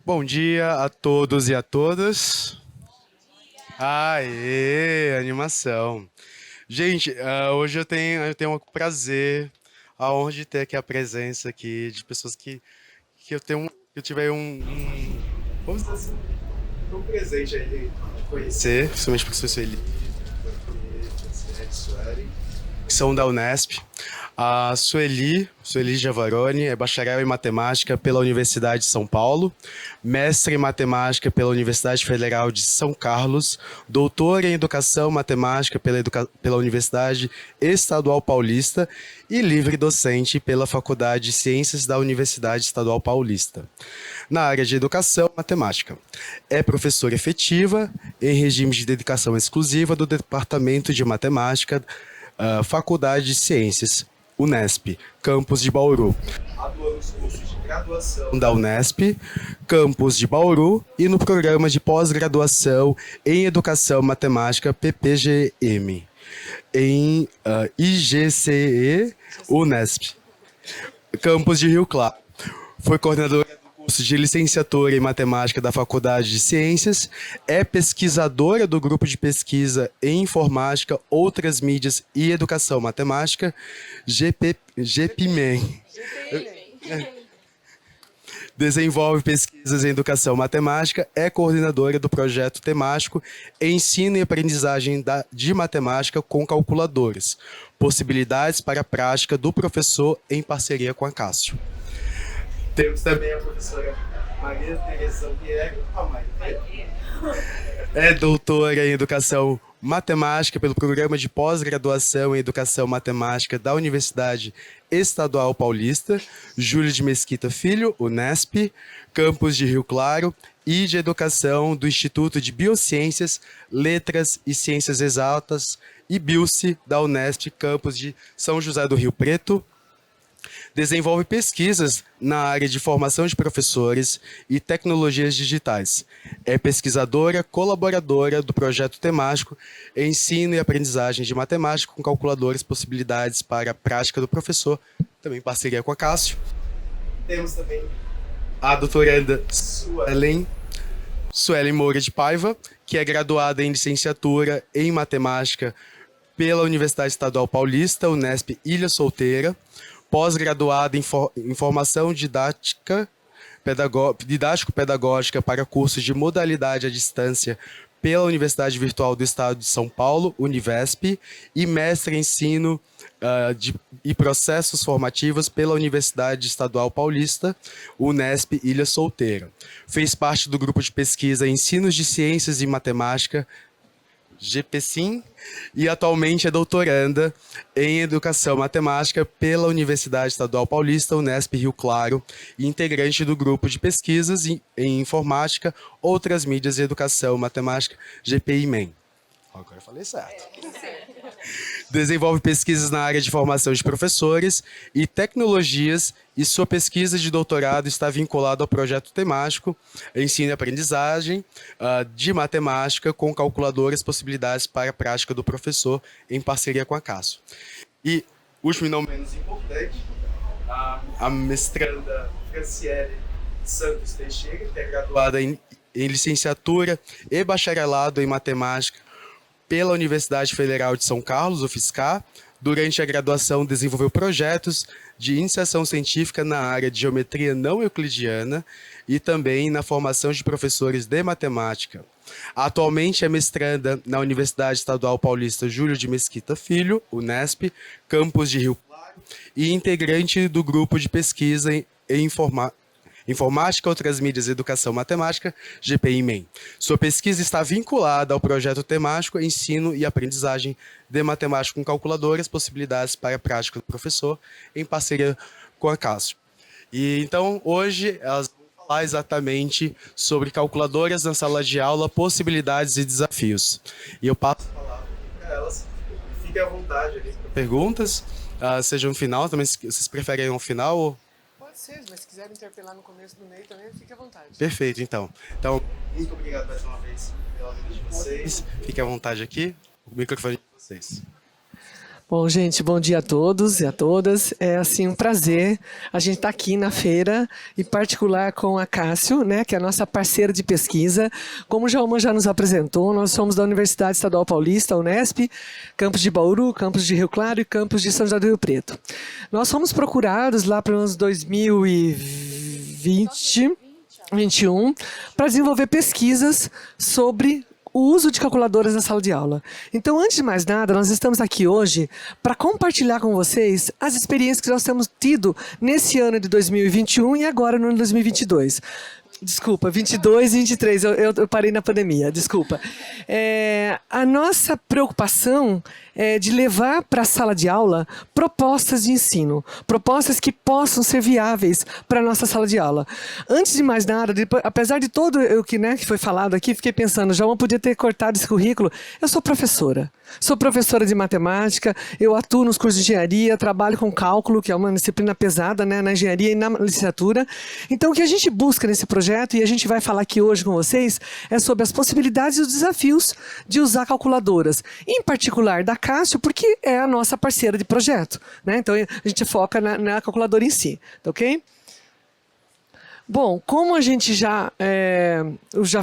Bom dia a todos e a todas. Aê, animação. Gente, hoje eu tenho um prazer, a honra de ter aqui a presença aqui de pessoas que eu tive aí vamos dizer assim, um presente aí de conhecer, principalmente o professor Sueli, Sueli, que são da Unesp. A Sueli Giavaroni, é bacharel em matemática pela Universidade de São Paulo, mestre em matemática pela Universidade Federal de São Carlos, doutora em educação matemática pela Universidade Estadual Paulista e livre docente pela Faculdade de Ciências da Universidade Estadual Paulista, na área de educação matemática. É professora efetiva em regime de dedicação exclusiva do Departamento de Matemática, Faculdade de Ciências, Unesp, campus de Bauru. Atua nos cursos de graduação da Unesp, campus de Bauru, e no programa de pós-graduação em Educação Matemática PPGM, em IGCE Unesp, campus de Rio Claro. Foi coordenadora do curso de licenciatura em matemática da Faculdade de Ciências, é pesquisadora do grupo de pesquisa em informática, outras mídias e educação matemática, GPMEM. Desenvolve pesquisas em educação matemática, é coordenadora do projeto temático Ensino e Aprendizagem de Matemática com Calculadores, possibilidades para a prática do professor em parceria com a Cássio. Temos também a professora Maria Teresa Pierre. É doutora em Educação Matemática pelo Programa de Pós-Graduação em Educação Matemática da Universidade Estadual Paulista, Júlio de Mesquita Filho, Unesp, campus de Rio Claro, e de Educação do Instituto de Biociências, Letras e Ciências Exatas, e BILCE, da Unesp, campus de São José do Rio Preto. Desenvolve pesquisas na área de formação de professores e tecnologias digitais. É pesquisadora, colaboradora do projeto temático Ensino e Aprendizagem de Matemática com Calculadores, possibilidades para a prática do professor, também em parceria com a Cássio. Temos também a doutoranda Suelen Moura de Paiva, que é graduada em licenciatura em Matemática pela Universidade Estadual Paulista, Unesp Ilha Solteira, pós-graduada em formação didático-pedagógica para cursos de modalidade à distância pela Universidade Virtual do Estado de São Paulo, Univesp, e mestre em ensino e processos formativos pela Universidade Estadual Paulista, Unesp Ilha Solteira. Fez parte do grupo de pesquisa Ensinos de Ciências e Matemática, GPSIM, e atualmente é doutoranda em Educação Matemática pela Universidade Estadual Paulista, Unesp Rio Claro, e integrante do grupo de pesquisas em Informática, Outras Mídias e Educação Matemática, GPI-MEM. Agora eu falei certo. Desenvolve pesquisas na área de formação de professores e tecnologias, e sua pesquisa de doutorado está vinculada ao projeto temático Ensino e Aprendizagem de Matemática com Calculadores, possibilidades para a prática do professor, em parceria com a Cássio. E, último e não menos importante, a mestranda Franciele Santos Teixeira, que é graduada em licenciatura e bacharelado em Matemática pela Universidade Federal de São Carlos, UFSCar. Durante a graduação, desenvolveu projetos de iniciação científica na área de geometria não euclidiana e também na formação de professores de matemática. Atualmente é mestranda na Universidade Estadual Paulista Júlio de Mesquita Filho, Unesp, campus de Rio Claro, e integrante do grupo de pesquisa em Informática, Outras Mídias e Educação Matemática, GPI-MEM. Sua pesquisa está vinculada ao projeto temático Ensino e Aprendizagem de Matemática com Calculadores, possibilidades para a prática do professor, em parceria com a Cássio. E então, hoje, elas vão falar exatamente sobre calculadoras na sala de aula, possibilidades e desafios. E eu passo a palavra para elas. Fiquem à vontade ali para perguntas, seja no final, também se vocês preferem no final ou... Mas se quiser interpelar no começo do meio também, fique à vontade. Perfeito, então. Então, muito obrigado mais uma vez pela vida de vocês. Fique à vontade aqui, o microfone de vocês. Bom, gente, bom dia a todos e a todas. É assim um prazer a gente estar aqui na feira, em particular com a Cássio, né, que é a nossa parceira de pesquisa. Como o Jalma já nos apresentou, nós somos da Universidade Estadual Paulista, Unesp, campus de Bauru, campus de Rio Claro e campus de São José do Rio Preto. Nós fomos procurados lá para os anos 2021 para desenvolver pesquisas sobre o uso de calculadoras na sala de aula. Então, antes de mais nada, nós estamos aqui hoje para compartilhar com vocês as experiências que nós temos tido nesse ano de 2021 e agora no ano de 2022. Desculpa, 22 e 23, eu parei na pandemia, desculpa. A nossa preocupação é de levar para a sala de aula propostas de ensino, propostas que possam ser viáveis para a nossa sala de aula. Antes de mais nada, apesar de todo o que foi falado aqui, fiquei pensando, já não podia ter cortado esse currículo. Eu sou professora de matemática, eu atuo nos cursos de engenharia, trabalho com cálculo, que é uma disciplina pesada, né, na engenharia e na licenciatura. Então, o que a gente busca nesse projeto, e a gente vai falar aqui hoje com vocês, é sobre as possibilidades e os desafios de usar calculadoras. Em particular da Cássio, porque é a nossa parceira de projeto, né? Então, a gente foca na calculadora em si, tá ok? Bom, como a gente já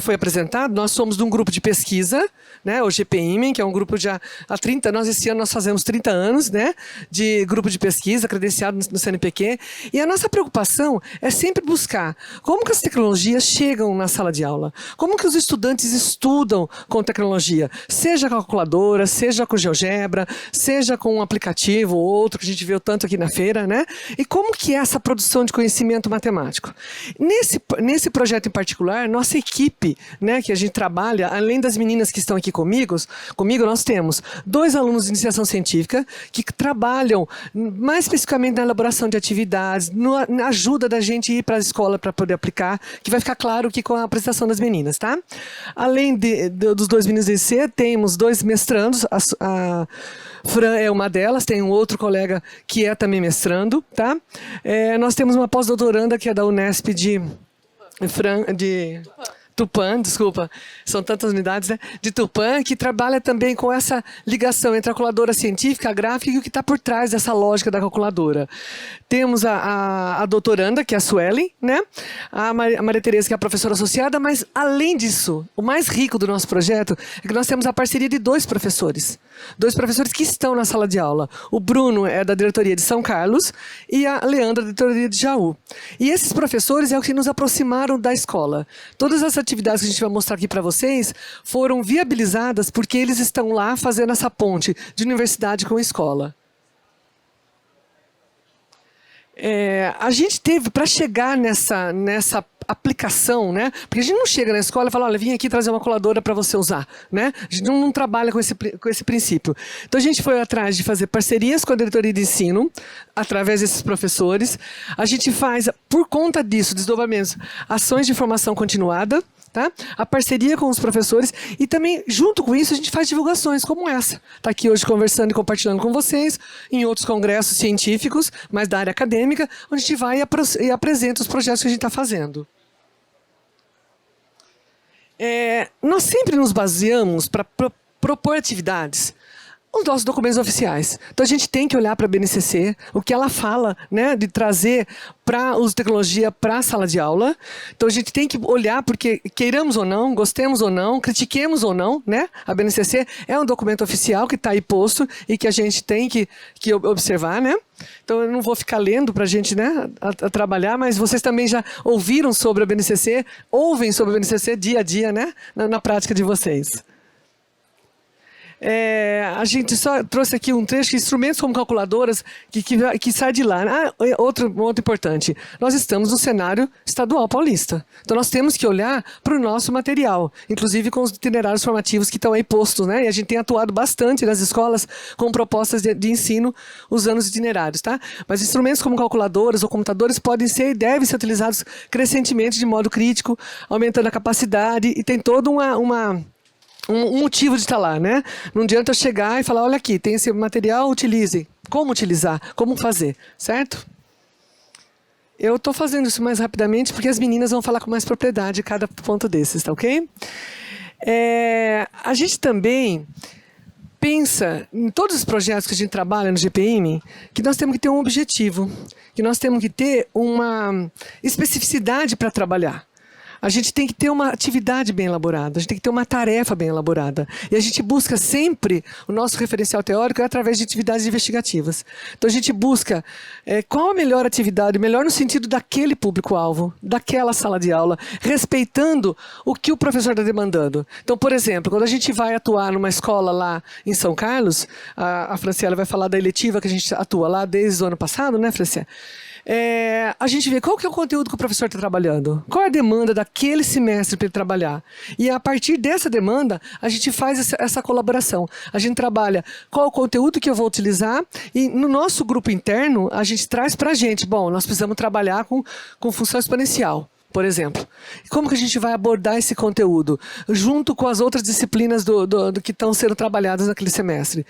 foi apresentado, nós somos de um grupo de pesquisa, né, o GPIMEN, que é um grupo já há 30 anos, esse ano nós fazemos 30 anos, né, de grupo de pesquisa credenciado no CNPq, e a nossa preocupação é sempre buscar como que as tecnologias chegam na sala de aula, como que os estudantes estudam com tecnologia, seja calculadora, seja com GeoGebra, seja com um aplicativo ou outro que a gente viu tanto aqui na feira, né, e como que é essa produção de conhecimento matemático. Nesse projeto em particular, nossa equipe, né, que a gente trabalha, além das meninas que estão aqui comigo, nós temos 2 alunos de iniciação científica que trabalham mais especificamente na elaboração de atividades, na ajuda da gente ir para a escola para poder aplicar, que vai ficar claro aqui com a apresentação das meninas, tá? Além dos 2 meninos de IC, temos 2 mestrandos, a Fran é uma delas, tem um outro colega que é também mestrando, tá? Nós temos uma pós-doutoranda que é da Unesp de Tupã, desculpa, são tantas unidades, né? De Tupã, que trabalha também com essa ligação entre a calculadora científica, a gráfica e o que está por trás dessa lógica da calculadora. Temos a doutoranda, que é a Suelen, né? A Maria Tereza, que é a professora associada, mas além disso, o mais rico do nosso projeto é que nós temos a parceria de 2 professores. 2 professores que estão na sala de aula. O Bruno é da diretoria de São Carlos e a Leandra da diretoria de Jaú. E esses professores é o que nos aproximaram da escola. Todas as atividades que a gente vai mostrar aqui para vocês foram viabilizadas porque eles estão lá fazendo essa ponte de universidade com escola. A gente teve, para chegar nessa aplicação, né? Porque a gente não chega na escola e fala, olha, vim aqui trazer uma calculadora para você usar, né? A gente não trabalha com esse princípio. Então a gente foi atrás de fazer parcerias com a diretoria de ensino, através desses professores. A gente faz, por conta disso, desdobramentos, ações de formação continuada, tá? A parceria com os professores e também, junto com isso, a gente faz divulgações como essa. Está aqui hoje conversando e compartilhando com vocês, em outros congressos científicos, mas da área acadêmica, onde a gente vai e apresenta os projetos que a gente está fazendo. Nós sempre nos baseamos para propor atividades os nossos documentos oficiais. Então a gente tem que olhar para a BNCC, o que ela fala, né, de trazer para uso de tecnologia para a sala de aula. Então a gente tem que olhar, porque queiramos ou não, gostemos ou não, critiquemos ou não, né, a BNCC é um documento oficial que está aí posto e que a gente tem que observar, né? Então eu não vou ficar lendo para a gente, né, a trabalhar, mas vocês também já ouviram sobre a BNCC, ouvem sobre a BNCC dia a dia, né, na prática de vocês. A gente só trouxe aqui um trecho de instrumentos como calculadoras que sai de lá. Outro importante. Nós estamos no cenário estadual paulista. Então nós temos que olhar para o nosso material, inclusive com os itinerários formativos que estão aí postos, né? E a gente tem atuado bastante nas escolas com propostas de ensino usando os itinerários, tá? Mas instrumentos como calculadoras ou computadores podem ser e devem ser utilizados crescentemente de modo crítico, aumentando a capacidade e tem toda um motivo de estar lá, né? Não adianta eu chegar e falar, olha aqui, tem esse material, utilize. Como utilizar? Como fazer? Certo? Eu estou fazendo isso mais rapidamente porque as meninas vão falar com mais propriedade cada ponto desses, tá ok? A gente também pensa em todos os projetos que a gente trabalha no GPM, que nós temos que ter um objetivo, que nós temos que ter uma especificidade para trabalhar. A gente tem que ter uma atividade bem elaborada, a gente tem que ter uma tarefa bem elaborada. E a gente busca sempre, o nosso referencial teórico é através de atividades investigativas. Então a gente busca qual a melhor atividade, melhor no sentido daquele público-alvo, daquela sala de aula, respeitando o que o professor está demandando. Então, por exemplo, quando a gente vai atuar numa escola lá em São Carlos, a Franciela vai falar da eletiva que a gente atua lá desde o ano passado, né, Franciela? A gente vê qual que é o conteúdo que o professor está trabalhando, qual é a demanda daquele semestre para ele trabalhar. E a partir dessa demanda, a gente faz essa colaboração. A gente trabalha qual o conteúdo que eu vou utilizar e no nosso grupo interno, a gente traz para a gente, bom, nós precisamos trabalhar com função exponencial. Por exemplo, como que a gente vai abordar esse conteúdo junto com as outras disciplinas do que estão sendo trabalhadas naquele semestre?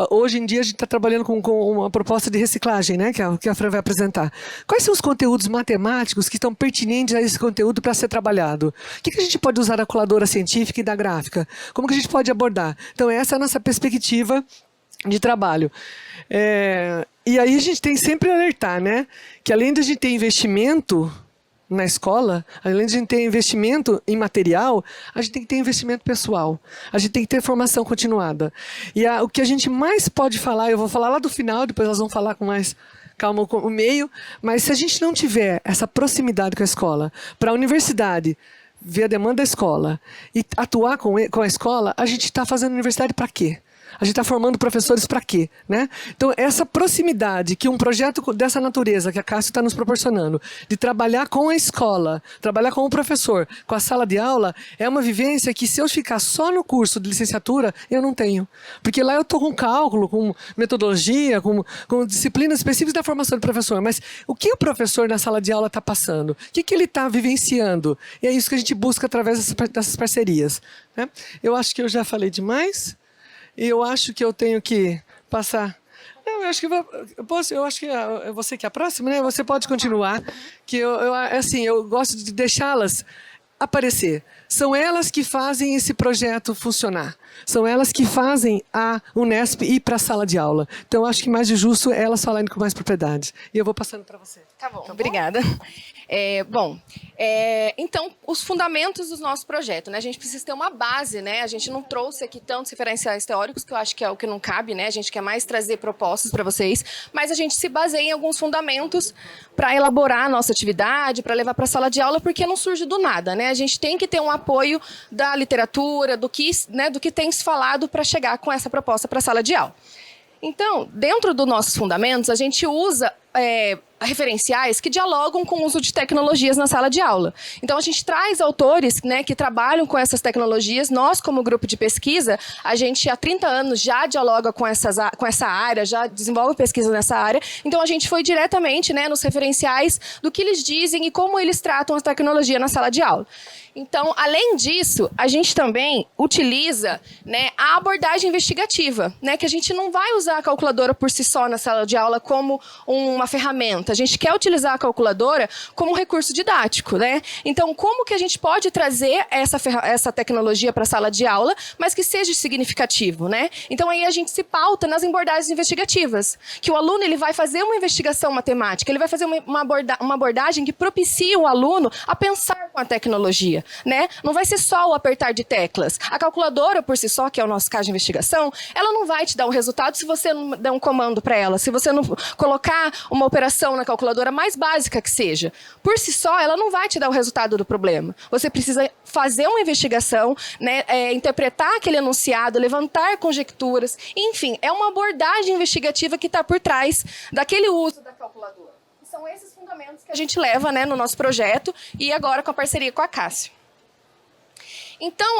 Hoje em dia a gente está trabalhando com uma proposta de reciclagem, né, que a Fran vai apresentar. Quais são os conteúdos matemáticos que estão pertinentes a esse conteúdo para ser trabalhado? O que a gente pode usar da coladora científica e da gráfica? Como que a gente pode abordar? Então essa é a nossa perspectiva de trabalho. E aí a gente tem sempre a alertar, né, que além de a gente ter investimento na escola, além de a gente ter investimento em material, a gente tem que ter investimento pessoal. A gente tem que ter formação continuada. E o que a gente mais pode falar, eu vou falar lá do final, depois elas vão falar com mais calma o meio, mas se a gente não tiver essa proximidade com a escola, para a universidade ver a demanda da escola e atuar com a escola, a gente está fazendo universidade para quê? A gente está formando professores para quê? Né? Então, essa proximidade que um projeto dessa natureza que a Cássio está nos proporcionando, de trabalhar com a escola, trabalhar com o professor, com a sala de aula, é uma vivência que se eu ficar só no curso de licenciatura, eu não tenho. Porque lá eu estou com cálculo, com metodologia, com disciplinas específicas da formação do professor. Mas o que o professor na sala de aula está passando? O que ele está vivenciando? E é isso que a gente busca através dessas parcerias. Né? Eu acho que eu já falei demais. E eu acho que eu tenho que passar. Não, eu acho que é você que é a próxima, né? Você pode continuar. Que eu gosto de deixá-las aparecer. São elas que fazem esse projeto funcionar. São elas que fazem a Unesp ir para a sala de aula. Então, eu acho que mais de justo é elas falarem com mais propriedade. E eu vou passando para você. Tá bom, obrigada. Então, os fundamentos do nosso projeto, né? A gente precisa ter uma base, né? A gente não trouxe aqui tantos referenciais teóricos, que eu acho que é o que não cabe, né? A gente quer mais trazer propostas para vocês, mas a gente se baseia em alguns fundamentos para elaborar a nossa atividade, para levar para a sala de aula, porque não surge do nada, né? A gente tem que ter um apoio da literatura, do que tem se falado para chegar com essa proposta para a sala de aula. Então, dentro dos nossos fundamentos, a gente usa referenciais que dialogam com o uso de tecnologias na sala de aula. Então, a gente traz autores, né, que trabalham com essas tecnologias. Nós, como grupo de pesquisa, a gente há 30 anos já dialoga com essa área, já desenvolve pesquisa nessa área. Então, a gente foi diretamente, né, nos referenciais do que eles dizem e como eles tratam a tecnologia na sala de aula. Então, além disso, a gente também utiliza, né, a abordagem investigativa, né, que a gente não vai usar a calculadora por si só na sala de aula como uma ferramenta. A gente quer utilizar a calculadora como um recurso didático, né? Então, como que a gente pode trazer essa tecnologia para a sala de aula, mas que seja significativo, né? Então, aí a gente se pauta nas abordagens investigativas, que o aluno ele vai fazer uma investigação matemática, ele vai fazer uma abordagem que propicie o aluno a pensar com a tecnologia, né? Não vai ser só o apertar de teclas. A calculadora, por si só, que é o nosso caso de investigação, ela não vai te dar um resultado se você não der um comando para ela, se você não colocar uma operação na calculadora mais básica que seja. Por si só, ela não vai te dar o resultado do problema. Você precisa fazer uma investigação, né, interpretar aquele enunciado, levantar conjecturas, enfim, é uma abordagem investigativa que está por trás daquele uso da calculadora. E são esses fundamentos que a gente leva, né, no nosso projeto e agora com a parceria com a Cássio. Então,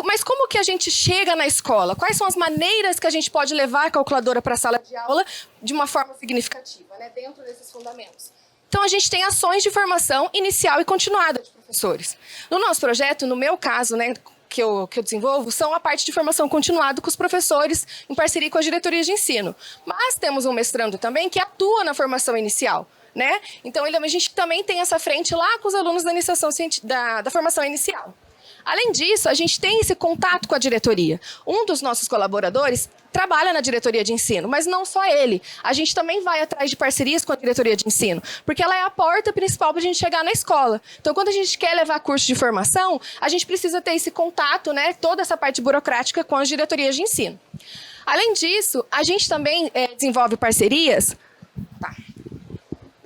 mas como que a gente chega na escola? Quais são as maneiras que a gente pode levar a calculadora para a sala de aula de uma forma significativa, né, dentro desses fundamentos? Então, a gente tem ações de formação inicial e continuada de professores. No nosso projeto, no meu caso, né, que eu desenvolvo, são a parte de formação continuada com os professores, em parceria com as diretorias de ensino. Mas temos um mestrando também que atua na formação inicial, né? Então, a gente também tem essa frente lá com os alunos da formação inicial. Além disso, a gente tem esse contato com a diretoria. Um dos nossos colaboradores trabalha na diretoria de ensino, mas não só ele. A gente também vai atrás de parcerias com a diretoria de ensino, porque ela é a porta principal para a gente chegar na escola. Então, quando a gente quer levar curso de formação, a gente precisa ter esse contato, né, toda essa parte burocrática com as diretorias de ensino. Além disso, a gente também desenvolve parcerias.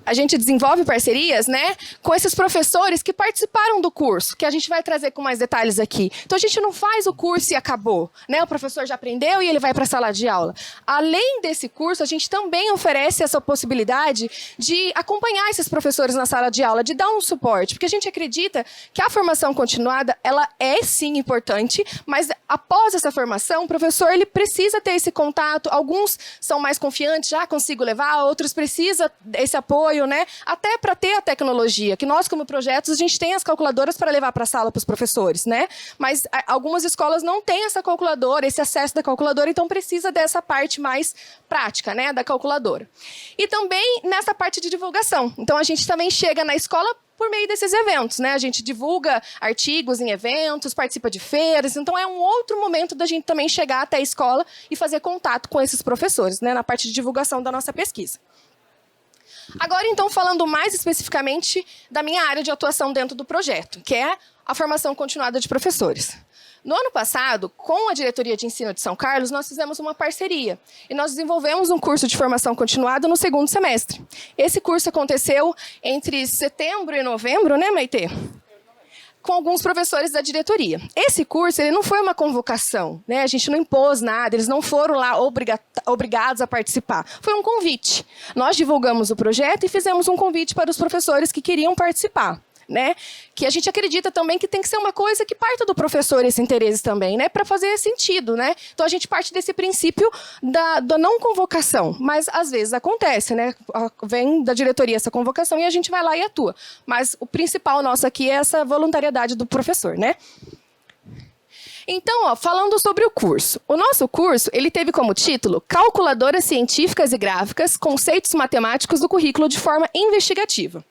A gente desenvolve parcerias, né, com esses professores que participaram do curso, que a gente vai trazer com mais detalhes aqui. Então, a gente não faz o curso e acabou, né? O professor já aprendeu e ele vai para a sala de aula. Além desse curso, a gente também oferece essa possibilidade de acompanhar esses professores na sala de aula, de dar um suporte, porque a gente acredita que a formação continuada, ela é sim importante, mas após essa formação, o professor ele precisa ter esse contato. Alguns são mais confiantes, já consigo levar, outros precisam desse apoio, né? Até para ter a tecnologia, que nós, como projetos, a gente tem as calculadoras para levar para a sala para os professores, né? Mas algumas escolas não têm essa calculadora, esse acesso da calculadora, então precisa dessa parte mais prática, né, da calculadora. E também nessa parte de divulgação. Então, a gente também chega na escola por meio desses eventos, né? A gente divulga artigos em eventos, participa de feiras, então é um outro momento da gente também chegar até a escola e fazer contato com esses professores, né, na parte de divulgação da nossa pesquisa. Agora, então, falando mais especificamente da minha área de atuação dentro do projeto, que é a formação continuada de professores. No ano passado, com a Diretoria de Ensino de São Carlos, nós fizemos uma parceria e nós desenvolvemos um curso de formação continuada no segundo semestre. Esse curso aconteceu entre setembro e novembro, né, Maitê? Com alguns professores da diretoria. Esse curso ele não foi uma convocação, né? A gente não impôs nada, eles não foram lá obrigados a participar. Foi um convite. Nós divulgamos o projeto e fizemos um convite para os professores que queriam participar, né? Que a gente acredita também que tem que ser uma coisa que parta do professor esse interesse também, né? Para fazer sentido, né? Então a gente parte desse princípio da não convocação, mas às vezes acontece, né? Vem da diretoria essa convocação e a gente vai lá e atua. Mas o principal nosso aqui é essa voluntariedade do professor, né? Então, ó, falando sobre o curso. O nosso curso, ele teve como título Calculadoras Científicas e Gráficas, Conceitos Matemáticos do Currículo de Forma Investigativa.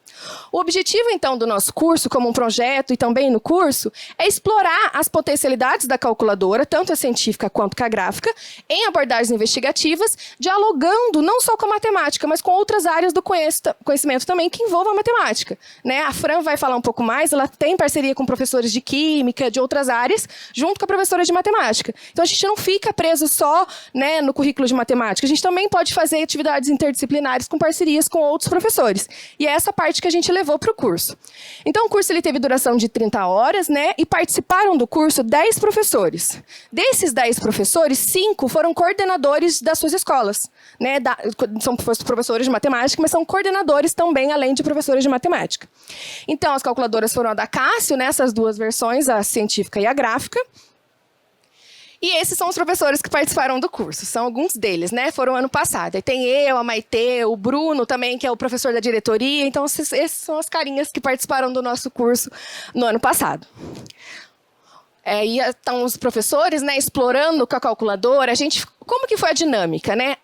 O objetivo, então, do nosso curso, como um projeto e também no curso, é explorar as potencialidades da calculadora, tanto a científica quanto a gráfica, em abordagens investigativas, dialogando não só com a matemática, mas com outras áreas do conhecimento também que envolvam a matemática, né? A Fran vai falar um pouco mais, ela tem parceria com professores de química, de outras áreas, junto com a professora de matemática. Então, a gente não fica preso só, né, no currículo de matemática, a gente também pode fazer atividades interdisciplinares com parcerias com outros professores. E é essa parte que a gente levou para o curso. Então, o curso ele teve duração de 30 horas, né? E participaram do curso 10 professores. Desses 10 professores, 5 foram coordenadores das suas escolas, né? São professores de matemática, mas são coordenadores também, além de professores de matemática. Então, as calculadoras foram a da Cássio, né? Essas duas versões, a científica e a gráfica. E esses são os professores que participaram do curso. São alguns deles, né? Foram ano passado. Aí tem eu, a Maitê, o Bruno também, que é o professor da diretoria. Então, esses são as carinhas que participaram do nosso curso no ano passado. E estão os professores, né, explorando com a calculadora. Como que foi a dinâmica, né?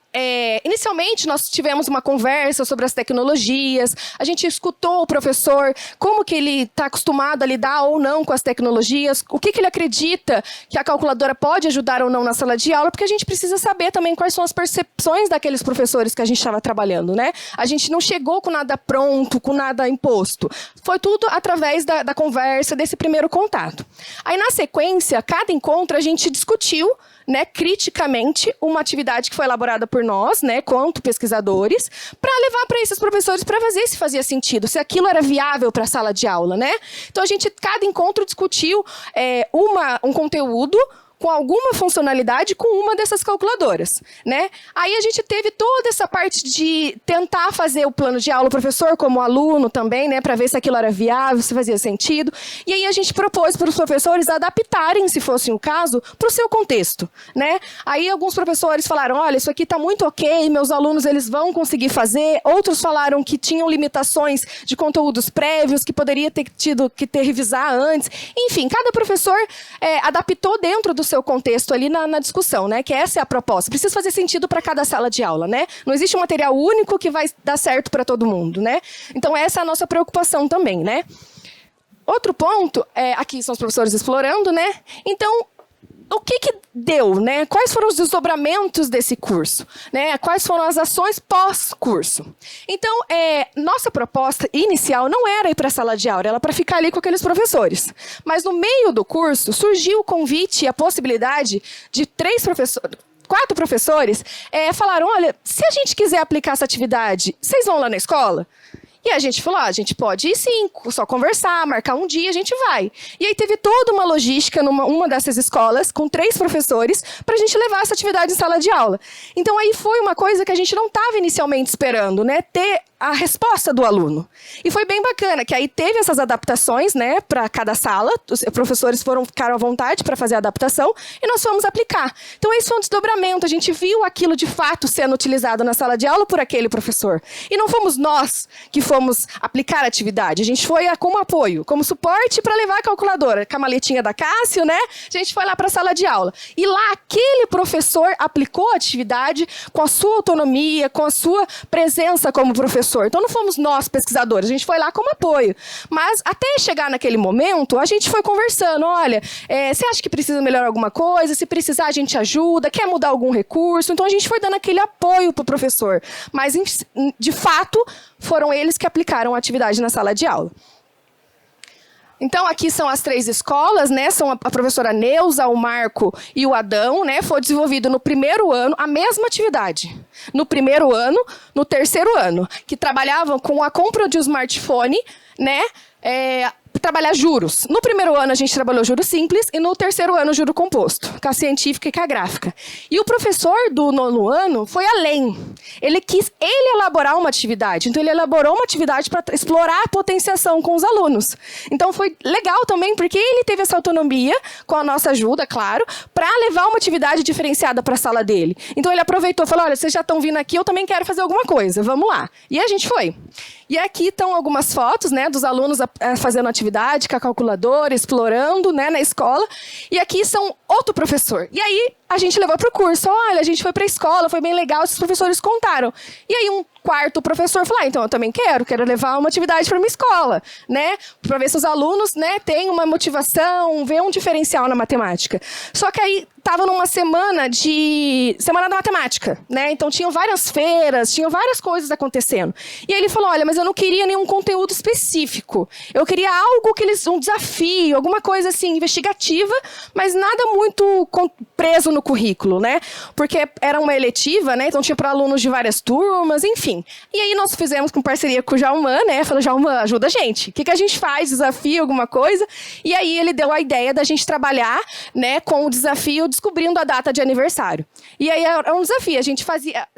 Inicialmente, nós tivemos uma conversa sobre as tecnologias, a gente escutou o professor, como que ele está acostumado a lidar ou não com as tecnologias, o que ele acredita que a calculadora pode ajudar ou não na sala de aula, porque a gente precisa saber também quais são as percepções daqueles professores que a gente estava trabalhando, né? A gente não chegou com nada pronto, com nada imposto. Foi tudo através da conversa, desse primeiro contato. Aí, na sequência, cada encontro, a gente discutiu, né, criticamente uma atividade que foi elaborada por nós, né, quanto pesquisadores, para levar para esses professores para ver se fazia sentido, se aquilo era viável para a sala de aula, né? Então, cada encontro discutiu um conteúdo com alguma funcionalidade com uma dessas calculadoras, né? Aí a gente teve toda essa parte de tentar fazer o plano de aula, o professor como aluno também, né, para ver se aquilo era viável, se fazia sentido. E aí a gente propôs para os professores adaptarem, se fosse o caso, para o seu contexto, né? Aí alguns professores falaram, olha, isso aqui está muito ok, meus alunos eles vão conseguir fazer. Outros falaram que tinham limitações de conteúdos prévios, que poderia ter tido que revisar antes. Enfim, cada professor adaptou dentro do seu contexto ali na discussão, né? Que essa é a proposta. Precisa fazer sentido para cada sala de aula, né? Não existe um material único que vai dar certo para todo mundo, né? Então, essa é a nossa preocupação também, né? outro ponto, aqui são os professores explorando, né? Então, o que deu, né? Quais foram os desdobramentos desse curso, né? Quais foram as ações pós-curso? Então, nossa proposta inicial não era ir para a sala de aula, era para ficar ali com aqueles professores. Mas no meio do curso surgiu o convite e a possibilidade de 4 professores falaram, olha, se a gente quiser aplicar essa atividade, vocês vão lá na escola? E a gente falou, a gente pode ir sim, só conversar, marcar um dia, a gente vai. E aí teve toda uma logística numa dessas escolas, com 3 professores, para a gente levar essa atividade em sala de aula. Então aí foi uma coisa que a gente não estava inicialmente esperando, né? Ter a resposta do aluno. E foi bem bacana, que aí teve essas adaptações, né, para cada sala, os professores ficaram à vontade para fazer a adaptação, e nós fomos aplicar. Então esse foi um desdobramento, a gente viu aquilo de fato sendo utilizado na sala de aula por aquele professor. E não fomos nós que fomos aplicar a atividade, a gente foi como apoio, como suporte para levar a calculadora, com a maletinha da Cássio, né, a gente foi lá para a sala de aula. E lá aquele professor aplicou a atividade com a sua autonomia, com a sua presença como professor. Então não fomos nós pesquisadores, a gente foi lá como apoio. Mas até chegar naquele momento, a gente foi conversando, olha, você acha que precisa melhorar alguma coisa? Se precisar, a gente ajuda, quer mudar algum recurso? Então a gente foi dando aquele apoio para o professor. Mas, de fato, foram eles que aplicaram a atividade na sala de aula. Então, aqui são as 3 escolas, né? São a professora Neuza, o Marco e o Adão, né? Foi desenvolvido no primeiro ano a mesma atividade. No primeiro ano, no terceiro ano, que trabalhavam com a compra de um smartphone, né? Trabalhar juros. No primeiro ano a gente trabalhou juro simples e no terceiro ano juro composto, com a científica e com a gráfica. E o professor do 9º ano foi além. Ele quis elaborar uma atividade. Então ele elaborou uma atividade para explorar a potenciação com os alunos. Então foi legal também porque ele teve essa autonomia, com a nossa ajuda, claro, para levar uma atividade diferenciada para a sala dele. Então ele aproveitou e falou, olha, vocês já estão vindo aqui, eu também quero fazer alguma coisa, vamos lá. E a gente foi. E aqui estão algumas fotos, né, dos alunos fazendo atividade com a calculadora, explorando, né, na escola. E aqui são outro professor. E aí a gente levou para o curso. Olha, a gente foi para a escola, foi bem legal, os professores contaram. E aí um quarto professor falou, então eu também quero levar uma atividade para minha escola, né, para ver se os alunos, né, têm uma motivação, ver um diferencial na matemática. Só que aí estava numa semana da matemática, né? Então tinham várias feiras, tinham várias coisas acontecendo. E aí ele falou, olha, mas eu não queria nenhum conteúdo específico. Eu queria algo um desafio, alguma coisa assim investigativa, mas nada muito preso no currículo, né? Porque era uma eletiva, né? Então tinha para alunos de várias turmas, enfim. E aí nós fizemos com parceria com o Jauman, né? Falou, Jauman, ajuda a gente. O que a gente faz? Desafio, alguma coisa? E aí ele deu a ideia da gente trabalhar, né, com o desafio descobrindo a data de aniversário. E aí era um desafio, a gente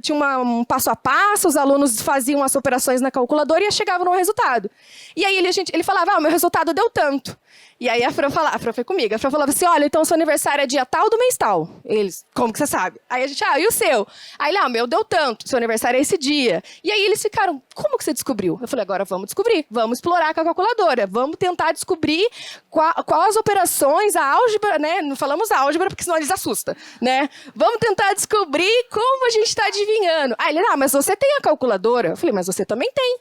tinha um passo a passo, os alunos faziam as operações na calculadora e chegavam no resultado. E aí ele falava, o meu resultado deu tanto. E aí a Fran foi comigo, a Fran falava assim, olha, então seu aniversário é dia tal do mês tal. Eles, como que você sabe? Aí a gente, e o seu? Aí ele, o meu deu tanto, seu aniversário é esse dia. E aí eles ficaram, como que você descobriu? Eu falei, agora vamos descobrir, vamos explorar com a calculadora, vamos tentar descobrir qual as operações, a álgebra, né? Não falamos álgebra, porque senão eles assustam, né? Vamos tentar descobrir como a gente está adivinhando. Aí ele, mas você tem a calculadora? Eu falei, mas você também tem.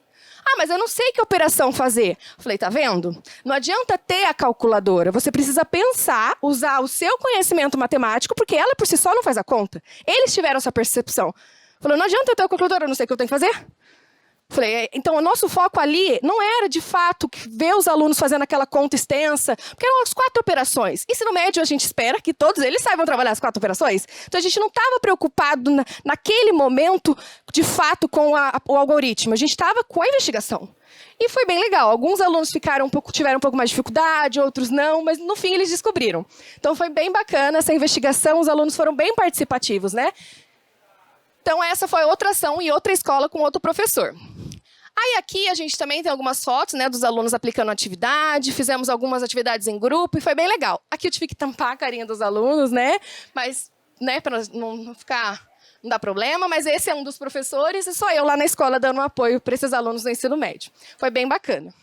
Mas eu não sei que operação fazer. Falei, tá vendo? Não adianta ter a calculadora. Você precisa pensar, usar o seu conhecimento matemático, porque ela por si só não faz a conta. Eles tiveram essa percepção. Falei, não adianta eu ter a calculadora, eu não sei o que eu tenho que fazer. Falei, então o nosso foco ali não era, de fato, ver os alunos fazendo aquela conta extensa, porque eram as 4 operações. Ensino médio, a gente espera que todos eles saibam trabalhar as 4 operações. Então a gente não estava preocupado naquele momento, de fato, com o algoritmo. A gente estava com a investigação. E foi bem legal. Alguns alunos tiveram um pouco mais de dificuldade, outros não, mas no fim eles descobriram. Então foi bem bacana essa investigação, os alunos foram bem participativos, né? Então, essa foi outra ação em outra escola com outro professor. Aí, aqui, a gente também tem algumas fotos, né, dos alunos aplicando atividade, fizemos algumas atividades em grupo e foi bem legal. Aqui eu tive que tampar a carinha dos alunos, né, mas, né, para não ficar, não dá problema, mas esse é um dos professores e sou eu lá na escola dando um apoio para esses alunos do ensino médio. Foi bem bacana.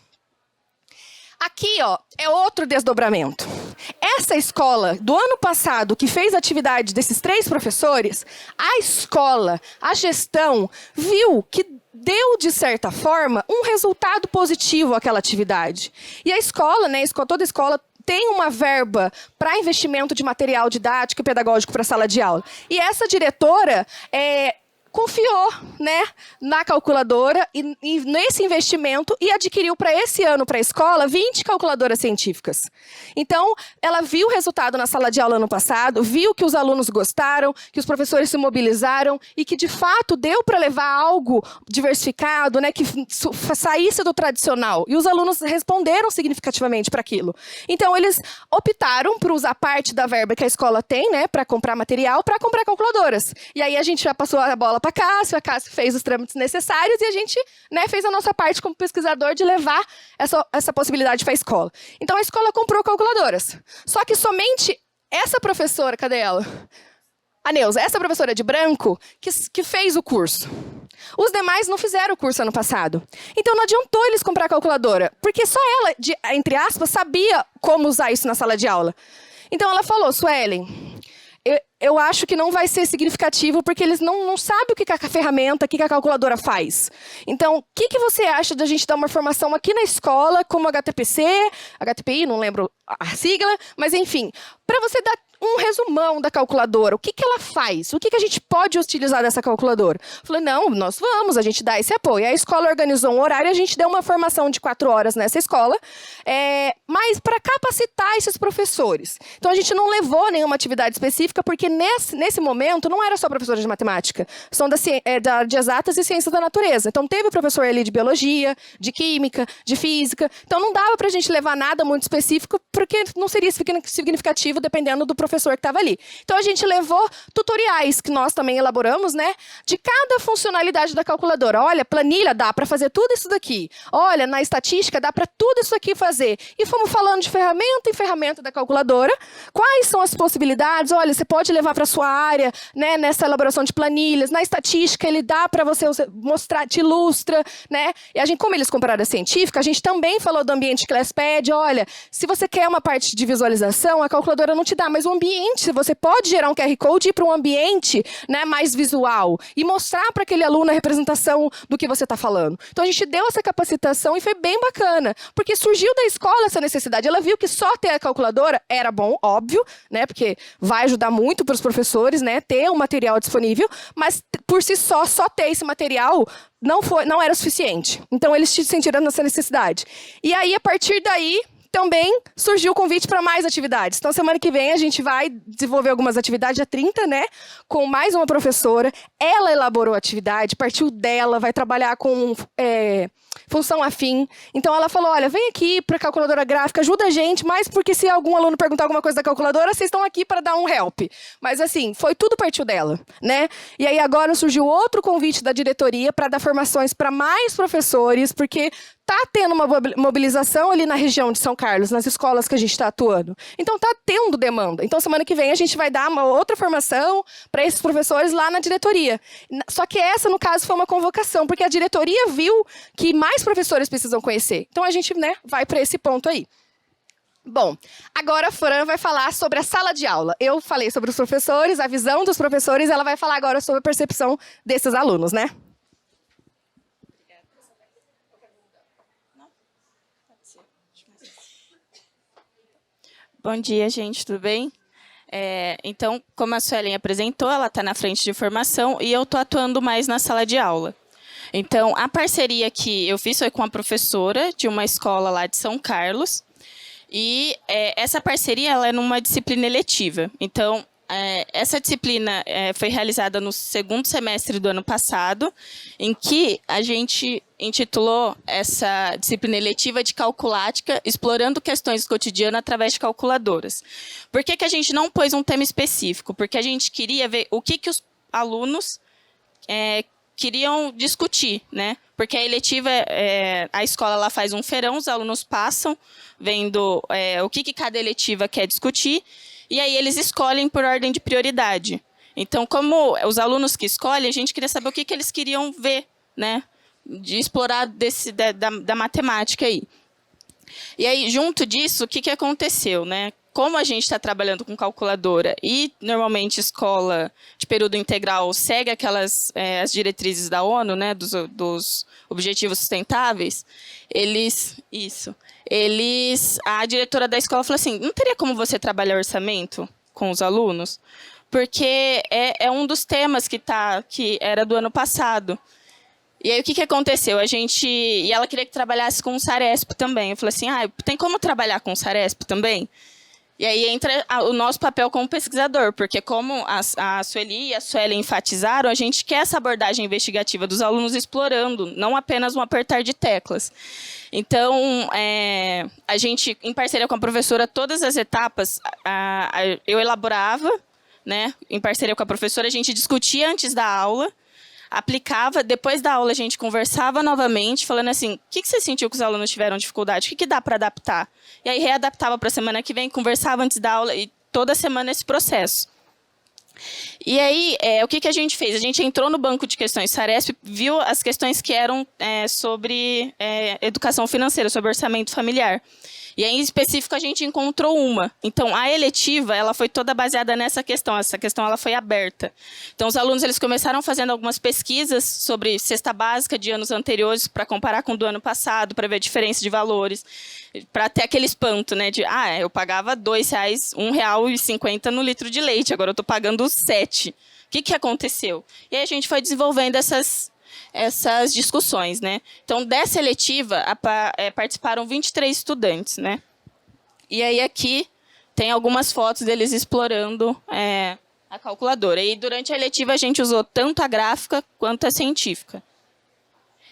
Aqui, é outro desdobramento. Essa escola, do ano passado, que fez a atividade desses 3 professores, a escola, a gestão, viu que deu, de certa forma, um resultado positivo àquela atividade. E a escola, né, toda escola tem uma verba para investimento de material didático e pedagógico para a sala de aula. E essa diretora confiou, né, na calculadora e nesse investimento e adquiriu para esse ano para a escola 20 calculadoras científicas. Então, ela viu o resultado na sala de aula ano passado, viu que os alunos gostaram, que os professores se mobilizaram e que, de fato, deu para levar algo diversificado, né, que saísse do tradicional. E os alunos responderam significativamente para aquilo. Então, eles optaram por usar parte da verba que a escola tem, né, para comprar material, para comprar calculadoras. E aí a gente já passou a bola para a Cássio fez os trâmites necessários e a gente, né, fez a nossa parte como pesquisador de levar essa possibilidade para a escola. Então a escola comprou calculadoras. Só que somente essa professora, cadê ela? A Neuza, essa professora de branco, que fez o curso. Os demais não fizeram o curso ano passado. Então não adiantou eles comprar calculadora, porque só ela, entre aspas, sabia como usar isso na sala de aula. Então ela falou, Suelen, eu acho que não vai ser significativo, porque eles não sabem o que a ferramenta, o que a calculadora faz. Então, o que você acha da gente dar uma formação aqui na escola, como HTPC, HTPI, não lembro a sigla, mas enfim, para você dar um resumão da calculadora. O que ela faz? O que a gente pode utilizar dessa calculadora? Eu falei, não, nós vamos, a gente dá esse apoio. A escola organizou um horário, a gente deu uma formação de 4 horas nessa escola, mas para capacitar esses professores. Então, a gente não levou nenhuma atividade específica, porque nesse momento não era só professora de matemática, são de exatas e ciências da natureza. Então, teve professor ali de biologia, de química, de física. Então, não dava para a gente levar nada muito específico, porque não seria significativo dependendo do professor que estava ali. Então, a gente levou tutoriais, que nós também elaboramos, né, de cada funcionalidade da calculadora. Olha, planilha dá para fazer tudo isso daqui. Olha, na estatística dá para tudo isso aqui fazer. E fomos falando de ferramenta em ferramenta da calculadora. Quais são as possibilidades? Olha, você pode levar para a sua área, né, nessa elaboração de planilhas. Na estatística, ele dá para você mostrar, te ilustra, né? E a gente, como eles compraram a científica, a gente também falou do ambiente ClassPad. Olha, se você quer uma parte de visualização, a calculadora não te dá, mas o ambiente, você pode gerar um QR Code e ir para um ambiente, né, mais visual e mostrar para aquele aluno a representação do que você está falando. Então, a gente deu essa capacitação e foi bem bacana, porque surgiu da escola essa necessidade. Ela viu que só ter a calculadora era bom, óbvio, né, porque vai ajudar muito para os professores, né, ter o material disponível, mas por si só ter esse material não era o suficiente. Então, eles sentiram essa necessidade. E aí, a partir daí, também surgiu o convite para mais atividades. Então, semana que vem, a gente vai desenvolver algumas atividades, dia 30, né? Com mais uma professora. Ela elaborou a atividade, partiu dela, vai trabalhar com função afim. Então, ela falou, olha, vem aqui para a calculadora gráfica, ajuda a gente, mas porque se algum aluno perguntar alguma coisa da calculadora, vocês estão aqui para dar um help. Mas, assim, tudo partiu dela, né? E aí, agora surgiu outro convite da diretoria para dar formações para mais professores, porque está tendo uma mobilização ali na região de São Carlos, nas escolas que a gente está atuando. Então, está tendo demanda. Então, semana que vem, a gente vai dar uma outra formação para esses professores lá na diretoria. Só que essa, no caso, foi uma convocação, porque a diretoria viu que mais professores precisam conhecer. Então, a gente, né, vai para esse ponto aí. Bom, agora a Fran vai falar sobre a sala de aula. Eu falei sobre os professores, a visão dos professores, ela vai falar agora sobre a percepção desses alunos, né? Bom dia, gente, tudo bem? Então, como a Suelen apresentou, ela está na frente de formação e eu estou atuando mais na sala de aula. Então, a parceria que eu fiz foi com a professora de uma escola lá de São Carlos. E essa parceria ela é numa disciplina eletiva. Então, essa disciplina foi realizada no 2º semestre do ano passado, em que a gente intitulou essa disciplina eletiva de calculática, explorando questões do cotidiano através de calculadoras. Por que a gente não pôs um tema específico? Porque a gente queria ver o que os alunos queriam discutir, né? Porque a eletiva, a escola lá faz um feirão, os alunos passam vendo o que cada eletiva quer discutir, e aí eles escolhem por ordem de prioridade. Então, como os alunos que escolhem, a gente queria saber o que eles queriam ver, né? De explorar da matemática aí. E aí, junto disso, o que aconteceu, né? como a gente está trabalhando com calculadora e normalmente escola de período integral segue aquelas as diretrizes da ONU, né, dos objetivos sustentáveis, a diretora da escola falou assim, não teria como você trabalhar orçamento com os alunos? Porque é um dos temas que era do ano passado. E aí, o que aconteceu? E ela queria que trabalhasse com o Saresp também. Eu falei assim, tem como trabalhar com o Saresp também? E aí entra o nosso papel como pesquisador, porque como a Sueli e a Sueli enfatizaram, a gente quer essa abordagem investigativa dos alunos explorando, não apenas um apertar de teclas. Então, a gente, em parceria com a professora, todas as etapas, eu elaborava, né, em parceria com a professora, a gente discutia antes da aula, aplicava, depois da aula a gente conversava novamente, falando assim, o que você sentiu que os alunos tiveram dificuldade? O que dá para adaptar? E aí readaptava para a semana que vem, conversava antes da aula, e toda semana esse processo. E aí, o que a gente fez? A gente entrou no banco de questões Saresp, viu as questões que eram sobre educação financeira, sobre orçamento familiar. E aí, em específico, a gente encontrou uma. Então, a eletiva, ela foi toda baseada nessa questão. Essa questão ela foi aberta. Então, os alunos eles começaram fazendo algumas pesquisas sobre cesta básica de anos anteriores, para comparar com o do ano passado, para ver a diferença de valores, para ter aquele espanto, né? De, eu pagava R$ 2,00, R$ 1,50 no litro de leite, agora eu estou pagando R$ 7. O que aconteceu? E aí a gente foi desenvolvendo essas discussões, né? Então, dessa eletiva, participaram 23 estudantes, né? E aí aqui tem algumas fotos deles explorando a calculadora. E durante a eletiva a gente usou tanto a gráfica quanto a científica.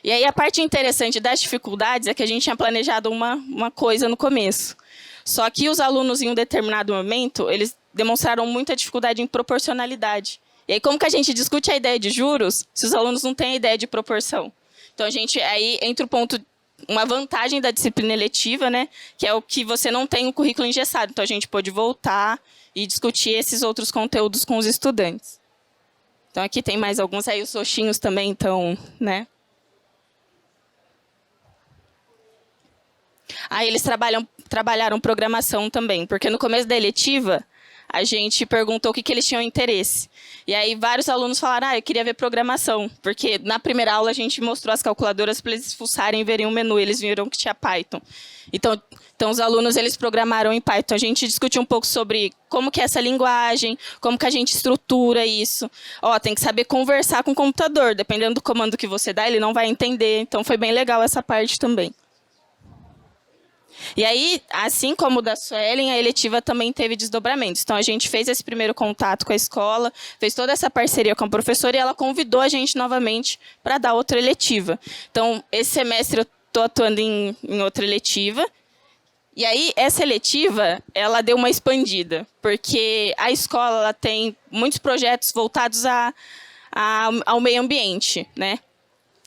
E aí a parte interessante das dificuldades é que a gente tinha planejado uma coisa no começo. Só que os alunos, em um determinado momento, eles demonstraram muita dificuldade em proporcionalidade. E aí, como que a gente discute a ideia de juros se os alunos não têm a ideia de proporção? Então, aí entra o ponto, uma vantagem da disciplina eletiva, né? Que é o que você não tem um currículo engessado. Então, a gente pode voltar e discutir esses outros conteúdos com os estudantes. Então, aqui tem mais alguns, aí os roxinhos também estão, né? Aí eles trabalharam programação também, porque no começo da eletiva, a gente perguntou o que eles tinham interesse. E aí vários alunos falaram, eu queria ver programação, porque na primeira aula a gente mostrou as calculadoras para eles fuçarem e verem o menu, eles viram que tinha Python. Então os alunos eles programaram em Python. A gente discutiu um pouco sobre como que é essa linguagem, como que a gente estrutura isso. Tem que saber conversar com o computador, dependendo do comando que você dá, ele não vai entender. Então foi bem legal essa parte também. E aí, assim como o da Suelen, a eletiva também teve desdobramentos. Então, a gente fez esse primeiro contato com a escola, fez toda essa parceria com a professora e ela convidou a gente novamente para dar outra eletiva. Então, esse semestre eu estou atuando em outra eletiva. E aí, essa eletiva, ela deu uma expandida, porque a escola ela tem muitos projetos voltados ao meio ambiente, né?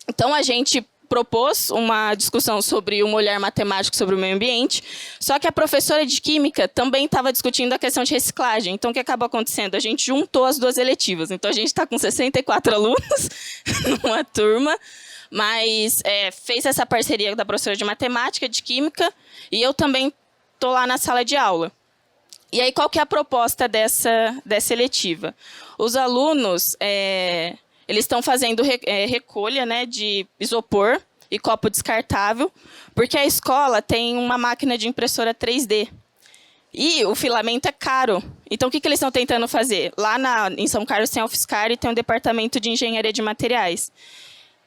Então, a gente propôs uma discussão sobre um olhar matemático sobre o meio ambiente, só que a professora de Química também estava discutindo a questão de reciclagem. Então, o que acabou acontecendo? A gente juntou as duas eletivas. Então, a gente está com 64 alunos numa turma, mas fez essa parceria da professora de Matemática, de Química, e eu também estou lá na sala de aula. E aí, qual que é a proposta dessa eletiva? Os alunos eles estão fazendo recolha, né, de isopor e copo descartável, porque a escola tem uma máquina de impressora 3D. E o filamento é caro. Então, o que eles estão tentando fazer? Lá em São Carlos tem a UFSCar e tem um departamento de engenharia de materiais.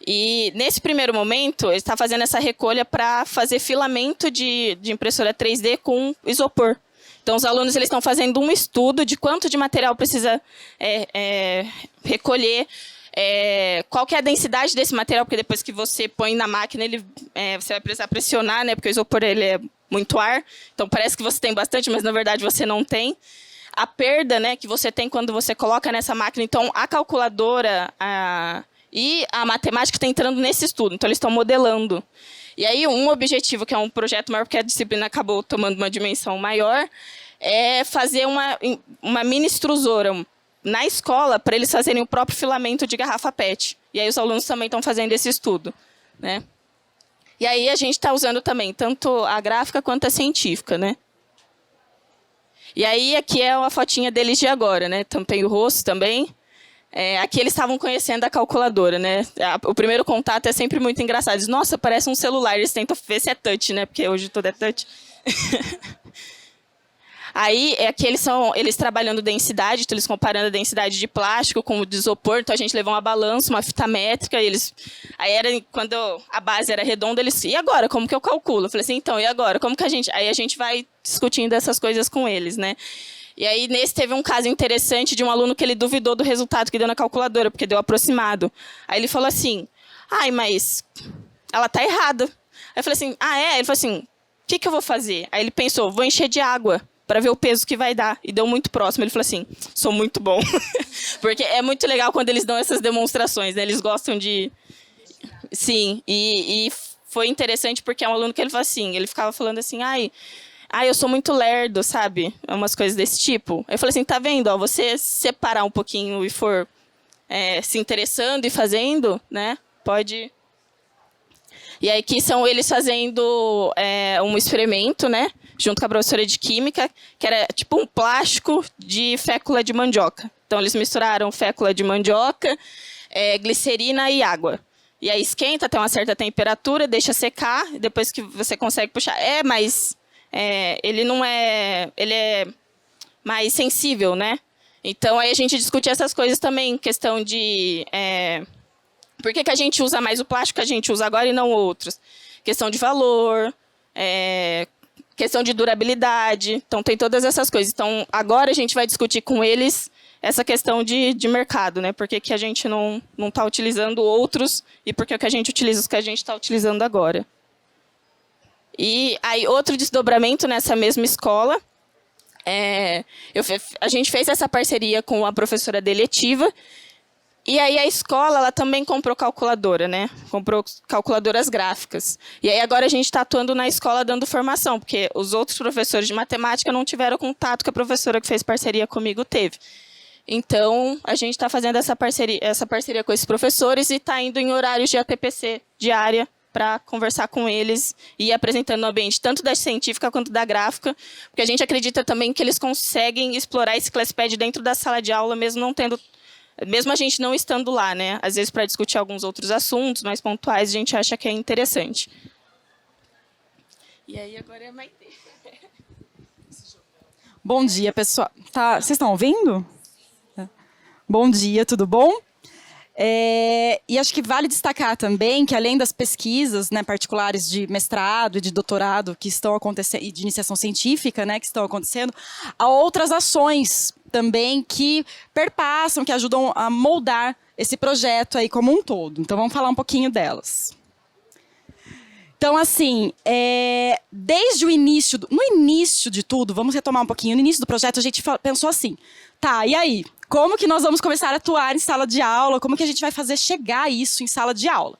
E, nesse primeiro momento, ele está fazendo essa recolha para fazer filamento de impressora 3D com isopor. Então, os alunos eles estão fazendo um estudo de quanto de material precisa recolher, qual que é a densidade desse material, porque depois que você põe na máquina, você vai precisar pressionar, né, porque o isopor ele é muito ar, então parece que você tem bastante, mas na verdade você não tem. A perda, né, que você tem quando você coloca nessa máquina, então a calculadora e a matemática estão entrando nesse estudo, então eles estão modelando. E aí um objetivo, que é um projeto maior, porque a disciplina acabou tomando uma dimensão maior, é fazer uma mini extrusora na escola, para eles fazerem o próprio filamento de garrafa PET. E aí os alunos também estão fazendo esse estudo, né? E aí a gente está usando também tanto a gráfica quanto a científica, né? E aí, aqui é uma fotinha deles de agora, né? Tampei o rosto também. Aqui eles estavam conhecendo a calculadora, né? O primeiro contato é sempre muito engraçado. Diz, nossa, parece um celular. Eles tentam ver se é touch, né? Porque hoje tudo é touch. Aí, aqui eles trabalhando densidade, então eles comparando a densidade de plástico com o de isopor. Então, a gente levou uma balança, uma fita métrica. Aí, quando a base era redonda, e agora? Como que eu calculo? Eu falei assim, então, e agora? Como que a gente... Aí, a gente vai discutindo essas coisas com eles, né? E aí, nesse teve um caso interessante de um aluno que ele duvidou do resultado que deu na calculadora, porque deu aproximado. Aí, ele falou assim, mas ela tá errada. Aí, eu falei assim, é? Ele falou assim, o que eu vou fazer? Aí, ele pensou, vou encher de água para ver o peso que vai dar. E deu muito próximo. Ele falou assim, sou muito bom. Porque é muito legal quando eles dão essas demonstrações, né? Eles gostam de... Sim, e foi interessante porque é um aluno que ele falou assim, ele ficava falando assim, eu sou muito lerdo, sabe? Umas coisas desse tipo. Eu falei assim, tá vendo? Ó, você separar um pouquinho e for se interessando e fazendo, né? Pode... E aí aqui são eles fazendo um experimento, né? Junto com a professora de química, que era tipo um plástico de fécula de mandioca. Então, eles misturaram fécula de mandioca, glicerina e água. E aí esquenta até uma certa temperatura, deixa secar, e depois que você consegue puxar. Mas ele não é... Ele é mais sensível, né? Então, aí a gente discute essas coisas também, questão de... por que a gente usa mais o plástico que a gente usa agora e não outros? Questão de valor, questão de durabilidade. Então, tem todas essas coisas. Então, agora a gente vai discutir com eles essa questão de mercado, né? Por que a gente não está utilizando outros e por que a gente utiliza os que a gente está utilizando agora. E aí, outro desdobramento nessa mesma escola, a gente fez essa parceria com a professora de eletiva. E aí a escola ela também comprou calculadora, né? Comprou calculadoras gráficas. E aí agora a gente está atuando na escola dando formação, porque os outros professores de matemática não tiveram contato que a professora que fez parceria comigo teve. Então, a gente está fazendo essa parceria com esses professores e está indo em horários de ATPC diária para conversar com eles e ir apresentando o ambiente tanto da científica quanto da gráfica, porque a gente acredita também que eles conseguem explorar esse ClassPad dentro da sala de aula, mesmo a gente não estando lá, né? Às vezes, para discutir alguns outros assuntos mais pontuais, a gente acha que é interessante. E aí, agora é a Maite. Bom dia, pessoal. Vocês estão ouvindo? Bom dia, tudo bom? E acho que vale destacar também que, além das pesquisas, né, particulares de mestrado e de doutorado que estão acontecendo, e de iniciação científica, né, que estão acontecendo, há outras ações também que perpassam, que ajudam a moldar esse projeto aí como um todo. Então, vamos falar um pouquinho delas. Então, assim, desde o início, no início de tudo, vamos retomar um pouquinho, no início do projeto a gente pensou assim, e aí? Como que nós vamos começar a atuar em sala de aula? Como que a gente vai fazer chegar isso em sala de aula?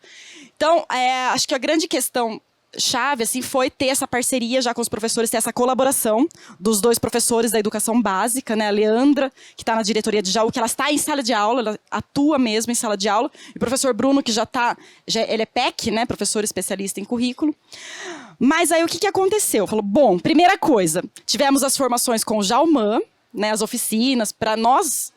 Então, acho que a grande questão chave assim, foi ter essa parceria já com os professores, ter essa colaboração dos dois professores da educação básica, né? A Leandra, que está na diretoria de Jaú, que ela está em sala de aula, ela atua mesmo em sala de aula, e o professor Bruno, que ele é PEC, né? Professor especialista em currículo. Mas aí o que aconteceu? Falou, bom, primeira coisa, tivemos as formações com o Jauman, né? As oficinas, para nós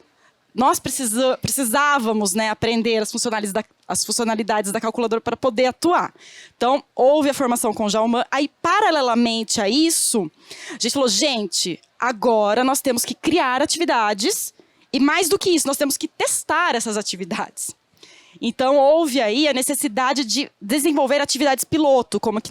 precisávamos, né, aprender as funcionalidades da calculadora para poder atuar. Então, houve a formação com o Jauman. Aí, paralelamente a isso, a gente falou, gente, agora nós temos que criar atividades e, mais do que isso, nós temos que testar essas atividades. Então, houve aí a necessidade de desenvolver atividades piloto, como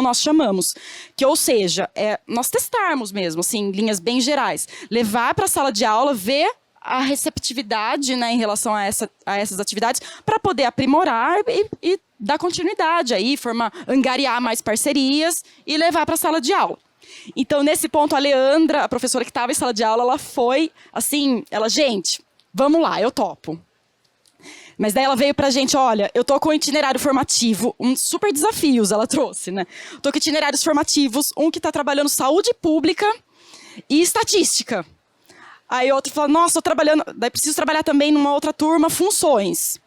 nós chamamos. Que, ou seja, nós testarmos mesmo, assim, linhas bem gerais. Levar para a sala de aula, ver a receptividade, né, em relação a essas atividades, para poder aprimorar e dar continuidade aí, angariar mais parcerias e levar para a sala de aula. Então, nesse ponto, a Leandra, a professora que estava em sala de aula, ela foi assim, gente, vamos lá, eu topo. Mas daí ela veio pra gente, olha, eu tô com um itinerário formativo, super desafios ela trouxe, né? Tô com itinerários formativos, um que tá trabalhando saúde pública e estatística. Aí outro fala, nossa, tô trabalhando, daí preciso trabalhar também numa outra turma, funções.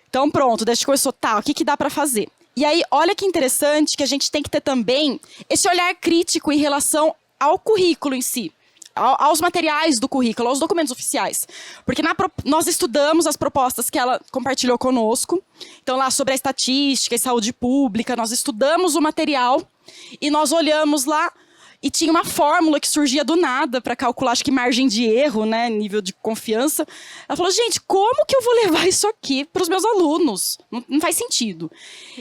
Então pronto, daí a gente começou, o que dá para fazer? E aí, olha que interessante que a gente tem que ter também esse olhar crítico em relação ao currículo em si. aos materiais do currículo, aos documentos oficiais. Porque nós estudamos as propostas que ela compartilhou conosco. Então, lá sobre a estatística e saúde pública, nós estudamos o material e nós olhamos lá e tinha uma fórmula que surgia do nada para calcular, acho que margem de erro, né, nível de confiança. Ela falou, gente, como que eu vou levar isso aqui para os meus alunos? Não faz sentido.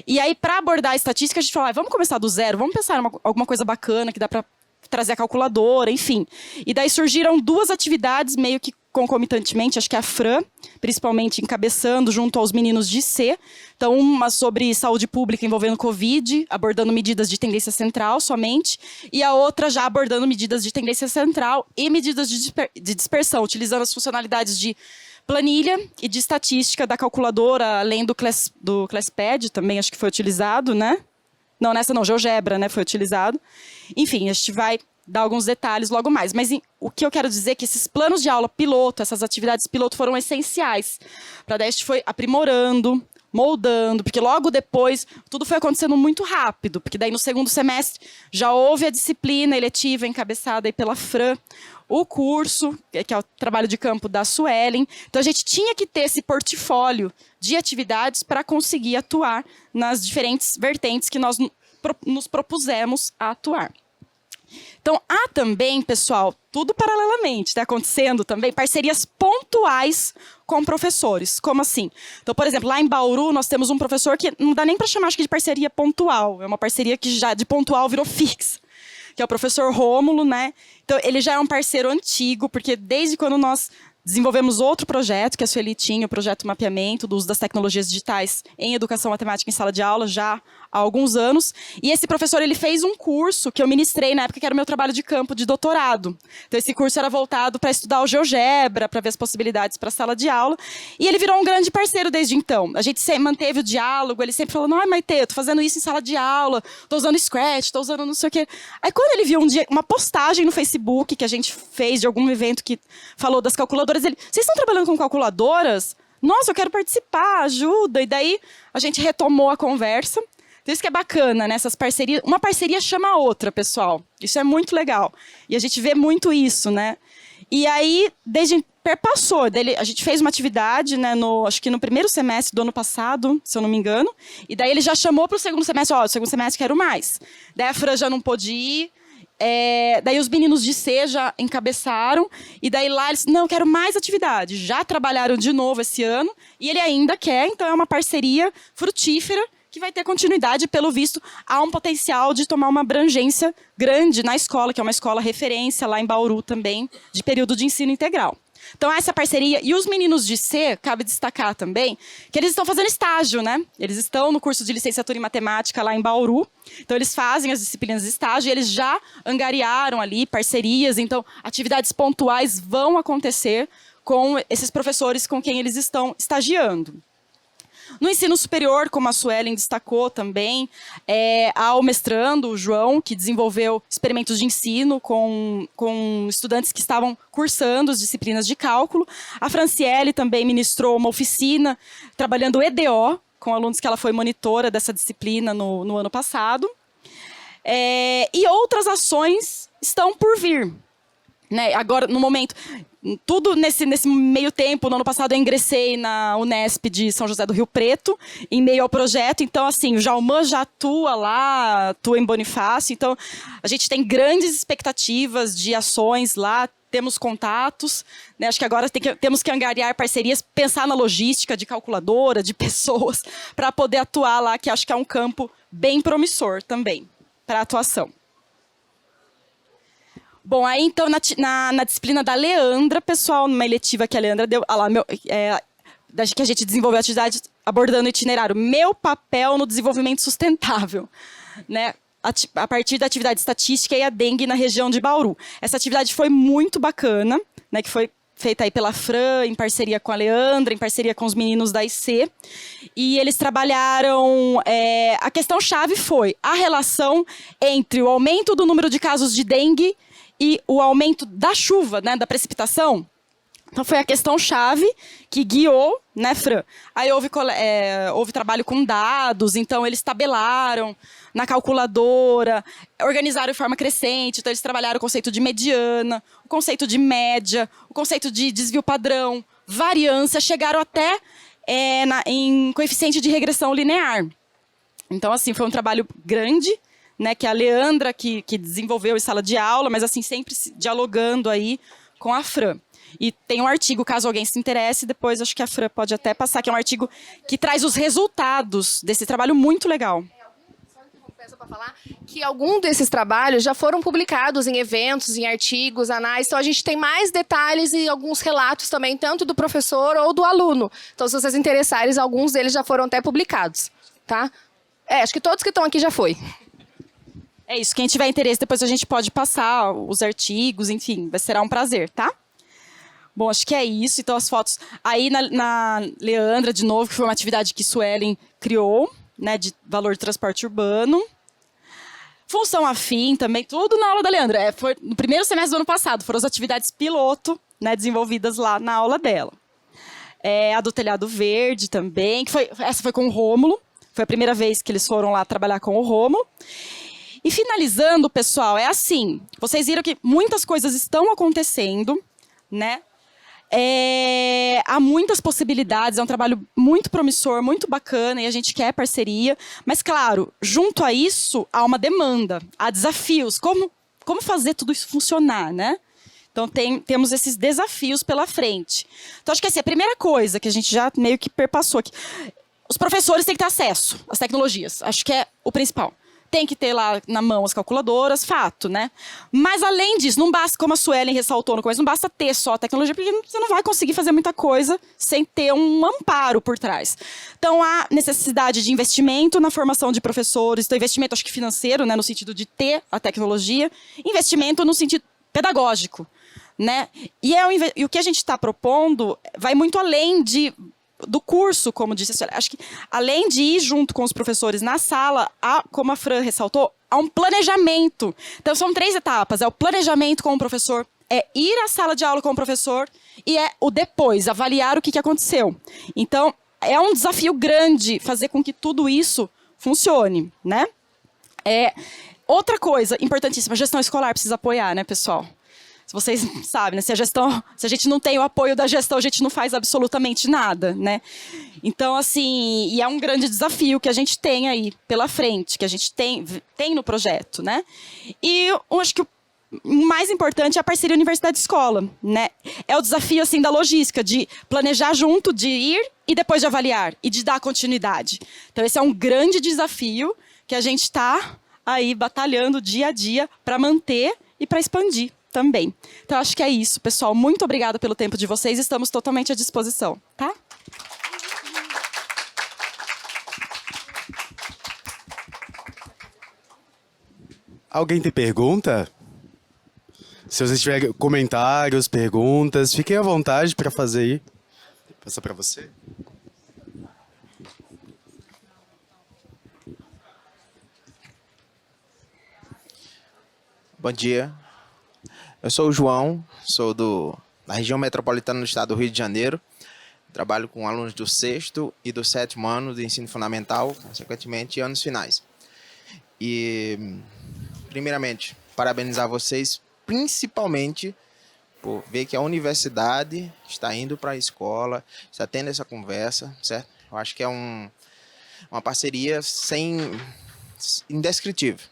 E aí, para abordar a estatística, a gente falou, vamos começar do zero, vamos pensar em alguma coisa bacana que dá para trazer a calculadora, enfim. E daí surgiram 2 atividades meio que concomitantemente, acho que a Fran, principalmente encabeçando junto aos meninos de C. Então, uma sobre saúde pública envolvendo Covid, abordando medidas de tendência central somente, e a outra já abordando medidas de tendência central e medidas de dispersão, utilizando as funcionalidades de planilha e de estatística da calculadora, além do ClassPad, também acho que foi utilizado, né? Não, nessa não, GeoGebra, né, foi utilizado. Enfim, a gente vai dar alguns detalhes logo mais. Mas o que eu quero dizer é que esses planos de aula piloto, essas atividades piloto foram essenciais. Para daí a gente foi aprimorando, moldando, porque logo depois tudo foi acontecendo muito rápido, porque daí no segundo semestre já houve a disciplina eletiva encabeçada aí pela Fran, o curso, que é o trabalho de campo da Suelen. Então a gente tinha que ter esse portfólio de atividades para conseguir atuar nas diferentes vertentes que nós nos propusemos a atuar. Então, há também, pessoal, tudo paralelamente, está acontecendo também, parcerias pontuais com professores. Como assim? Então, por exemplo, lá em Bauru, nós temos um professor que não dá nem para chamar, acho que, de parceria pontual. É uma parceria que já de pontual virou fixa, que é o professor Rômulo, né? Então, ele já é um parceiro antigo, porque desde quando nós desenvolvemos outro projeto, que a Sueli tinha, o projeto Mapeamento do uso das tecnologias digitais em educação matemática em sala de aula, já há alguns anos. E esse professor, ele fez um curso que eu ministrei na época, que era o meu trabalho de campo de doutorado. Então, esse curso era voltado para estudar o GeoGebra, para ver as possibilidades para a sala de aula. E ele virou um grande parceiro desde então. A gente sempre manteve o diálogo, ele sempre falou, não, Maite, eu tô fazendo isso em sala de aula, tô usando Scratch, tô usando não sei o quê. Aí, quando ele viu um dia uma postagem no Facebook que a gente fez de algum evento que falou das calculadoras, ele, vocês estão trabalhando com calculadoras? Nossa, eu quero participar, ajuda. E daí, a gente retomou a conversa. Então, isso que é bacana, né? Essas parcerias. Uma parceria chama a outra, pessoal. Isso é muito legal. E a gente vê muito isso, né? E aí, perpassou. A gente fez uma atividade, né, acho que no primeiro semestre do ano passado, se eu não me engano. E daí ele já chamou para o segundo semestre. Ó, o segundo semestre quero mais. Daí a Fran já não pôde ir. Daí os meninos de C já encabeçaram. E daí lá eles, não, quero mais atividade. Já trabalharam de novo esse ano. E ele ainda quer. Então, é uma parceria frutífera que vai ter continuidade, pelo visto, há um potencial de tomar uma abrangência grande na escola, que é uma escola referência lá em Bauru também, de período de ensino integral. Então, essa parceria. E os meninos de C, cabe destacar também, que eles estão fazendo estágio, né? Eles estão no curso de licenciatura em matemática lá em Bauru. Então, eles fazem as disciplinas de estágio e eles já angariaram ali parcerias. Então, atividades pontuais vão acontecer com esses professores com quem eles estão estagiando. No ensino superior, como a Suelen destacou também, há o mestrando, o João, que desenvolveu experimentos de ensino com estudantes que estavam cursando as disciplinas de cálculo. A Franciele também ministrou uma oficina trabalhando EDO, com alunos que ela foi monitora dessa disciplina no ano passado. E outras ações estão por vir. Né? Agora, no momento, tudo nesse meio tempo, no ano passado eu ingressei na Unesp de São José do Rio Preto, em meio ao projeto. Então, assim, o Jalmã já atua lá, atua em Bonifácio. Então, a gente tem grandes expectativas de ações lá, temos contatos. Né? Acho que agora temos que angariar parcerias, pensar na logística de calculadora, de pessoas, para poder atuar lá, que acho que é um campo bem promissor também para atuação. Bom, aí então na disciplina da Leandra, pessoal, numa eletiva que a Leandra deu, que a gente desenvolveu a atividade abordando o itinerário, meu papel no desenvolvimento sustentável, né? A partir da atividade estatística e a dengue na região de Bauru. Essa atividade foi muito bacana, né? Que foi feita aí pela Fran, em parceria com a Leandra, em parceria com os meninos da IC. E eles trabalharam... a questão-chave foi a relação entre o aumento do número de casos de dengue e o aumento da chuva, né, da precipitação, Então, foi a questão-chave que guiou, né, Fran? Aí houve trabalho com dados, então eles tabelaram na calculadora, organizaram de forma crescente, então eles trabalharam o conceito de mediana, o conceito de média, o conceito de desvio padrão, variância, chegaram até em coeficiente de regressão linear. Então, assim, foi um trabalho grande, né, que a Leandra que desenvolveu em sala de aula, mas assim, sempre dialogando aí com a Fran. E tem um artigo, caso alguém se interesse, depois acho que a Fran pode até passar, que é um artigo que traz os resultados desse trabalho muito legal. Peço para falar que algum desses trabalhos já foram publicados em eventos, em artigos, análises. Então, a gente tem mais detalhes e alguns relatos também, tanto do professor ou do aluno. Então, se vocês interessarem, alguns deles já foram até publicados, tá? Acho que todos que estão aqui já foi. É isso, quem tiver interesse, depois a gente pode passar os artigos, enfim, será um prazer, tá? Bom, acho que é isso. Então, as fotos... Aí, na Leandra, de novo, que foi uma atividade que Suelen criou, né, de valor de transporte urbano. Função afim também, tudo na aula da Leandra. Foi no primeiro semestre do ano passado, foram as atividades piloto, né, desenvolvidas lá na aula dela. A do telhado verde também, essa foi com o Rômulo. Foi a primeira vez que eles foram lá trabalhar com o Rômulo. E finalizando, pessoal, é assim. Vocês viram que muitas coisas estão acontecendo, né? Há muitas possibilidades, é um trabalho muito promissor, muito bacana, e a gente quer parceria. Mas, claro, junto a isso, há uma demanda, há desafios. Como fazer tudo isso funcionar, né? Então, temos esses desafios pela frente. Então, acho que assim, a primeira coisa que a gente já meio que perpassou aqui, os professores têm que ter acesso às tecnologias. Acho que é o principal. Tem que ter lá na mão as calculadoras, fato, né? Mas, além disso, não basta, como a Suelen ressaltou no começo, não basta ter só a tecnologia, porque você não vai conseguir fazer muita coisa sem ter um amparo por trás. Então, há necessidade de investimento na formação de professores, então, investimento, acho que financeiro, né, no sentido de ter a tecnologia, investimento no sentido pedagógico, né? E o que a gente está propondo vai muito além do curso, como disse a senhora. Acho que, além de ir junto com os professores na sala, como a Fran ressaltou, há um planejamento. Então, são 3 etapas. É o planejamento com o professor, é ir à sala de aula com o professor e é o depois, avaliar o que aconteceu. Então, é um desafio grande fazer com que tudo isso funcione, né? Outra coisa importantíssima, a gestão escolar precisa apoiar, né, pessoal? Se vocês sabem, né? Se a gente não tem o apoio da gestão, a gente não faz absolutamente nada, né? Então, assim, e é um grande desafio que a gente tem aí pela frente, que a gente tem no projeto, né? E eu acho que o mais importante é a parceria universidade-escola, né? É o desafio, assim, da logística, de planejar junto, de ir e depois de avaliar, e de dar continuidade. Então, esse é um grande desafio que a gente está aí batalhando dia a dia para manter e para expandir também. Então, acho que é isso, pessoal. Muito obrigada pelo tempo de vocês. Estamos totalmente à disposição, tá? Alguém tem pergunta? Se vocês tiverem comentários, perguntas, fiquem à vontade para fazer aí. Vou passar para você. Bom dia. Eu sou o João, sou da região metropolitana do estado do Rio de Janeiro. Trabalho com alunos do 6º e do 7º ano do ensino fundamental, consequentemente, anos finais. E, primeiramente, parabenizar vocês, principalmente por ver que a universidade está indo para a escola, está tendo essa conversa, certo? Eu acho que é uma parceria indescritível.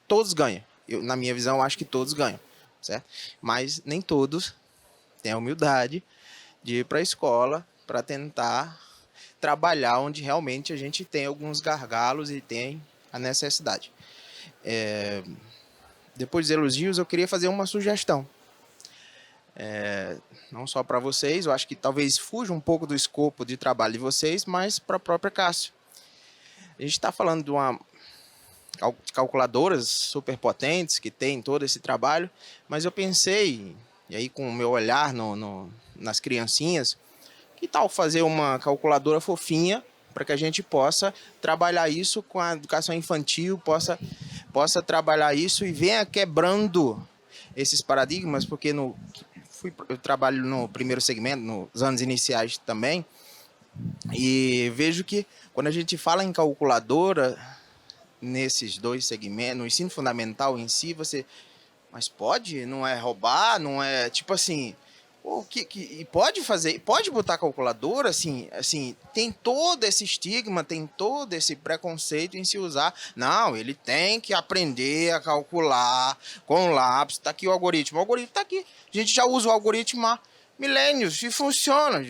Todos ganham. Na minha visão, eu acho que todos ganham. Certo? Mas nem todos têm a humildade de ir para a escola para tentar trabalhar onde realmente a gente tem alguns gargalos e tem a necessidade. Depois dos elogios, eu queria fazer uma sugestão. Não só para vocês, eu acho que talvez fuja um pouco do escopo de trabalho de vocês, mas para a própria Cássio. A gente está falando de calculadoras superpotentes que tem todo esse trabalho, mas eu pensei, e aí com o meu olhar nas criancinhas, que tal fazer uma calculadora fofinha para que a gente possa trabalhar isso com a educação infantil, possa trabalhar isso e venha quebrando esses paradigmas, porque eu trabalho no primeiro segmento, nos anos iniciais também, e vejo que quando a gente fala em calculadora, nesses dois segmentos, no ensino fundamental em si, mas pode? Não é roubar? Não é, tipo assim... E pode fazer, pode botar calculadora, assim, tem todo esse estigma, tem todo esse preconceito em se usar. Não, ele tem que aprender a calcular com lápis. Está aqui o algoritmo está aqui. A gente já usa o algoritmo há milênios e funciona,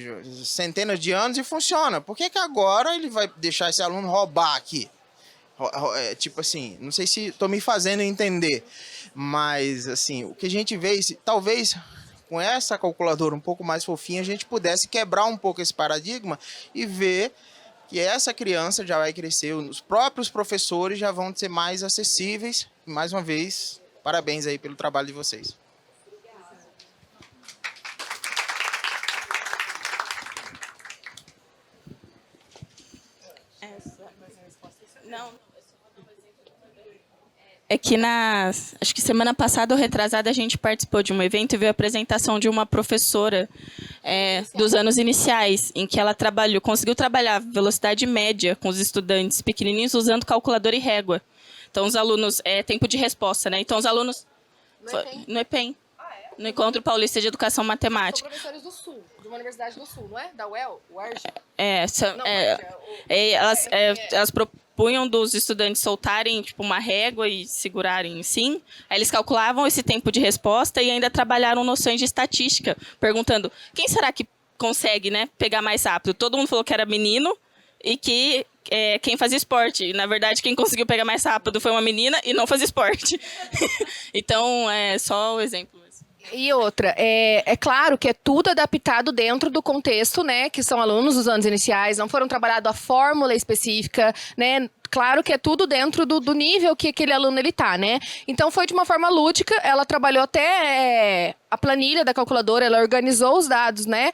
centenas de anos e funciona. Por que agora ele vai deixar esse aluno roubar aqui? Tipo assim, não sei se estou me fazendo entender, mas assim, o que a gente vê, talvez... com essa calculadora um pouco mais fofinha, a gente pudesse quebrar um pouco esse paradigma e ver que essa criança já vai crescer, os próprios professores já vão ser mais acessíveis. Mais uma vez, parabéns aí pelo trabalho de vocês. É que acho que semana passada ou retrasada a gente participou de um evento e viu a apresentação de uma professora dos anos iniciais, em que ela conseguiu trabalhar velocidade média com os estudantes pequenininhos usando calculadora e régua. Então os alunos, tempo de resposta, né? Então os alunos no EPEM, no Encontro Paulista de Educação Matemática. São professores do Sul, de uma universidade do Sul, não é? Da UERJ? Elas propunham dos estudantes soltarem tipo, uma régua e segurarem sim. Aí eles calculavam esse tempo de resposta e ainda trabalharam noções de estatística, perguntando quem será que consegue, né, pegar mais rápido. Todo mundo falou que era menino e que quem fazia esporte. E, na verdade, quem conseguiu pegar mais rápido foi uma menina e não fazia esporte. Então, é só o exemplo. E outra, é claro que é tudo adaptado dentro do contexto, né, que são alunos dos anos iniciais, não foram trabalhado a fórmula específica, né, claro que é tudo dentro do nível que aquele aluno ele tá, né. Então foi de uma forma lúdica, ela trabalhou até a planilha da calculadora, ela organizou os dados, né,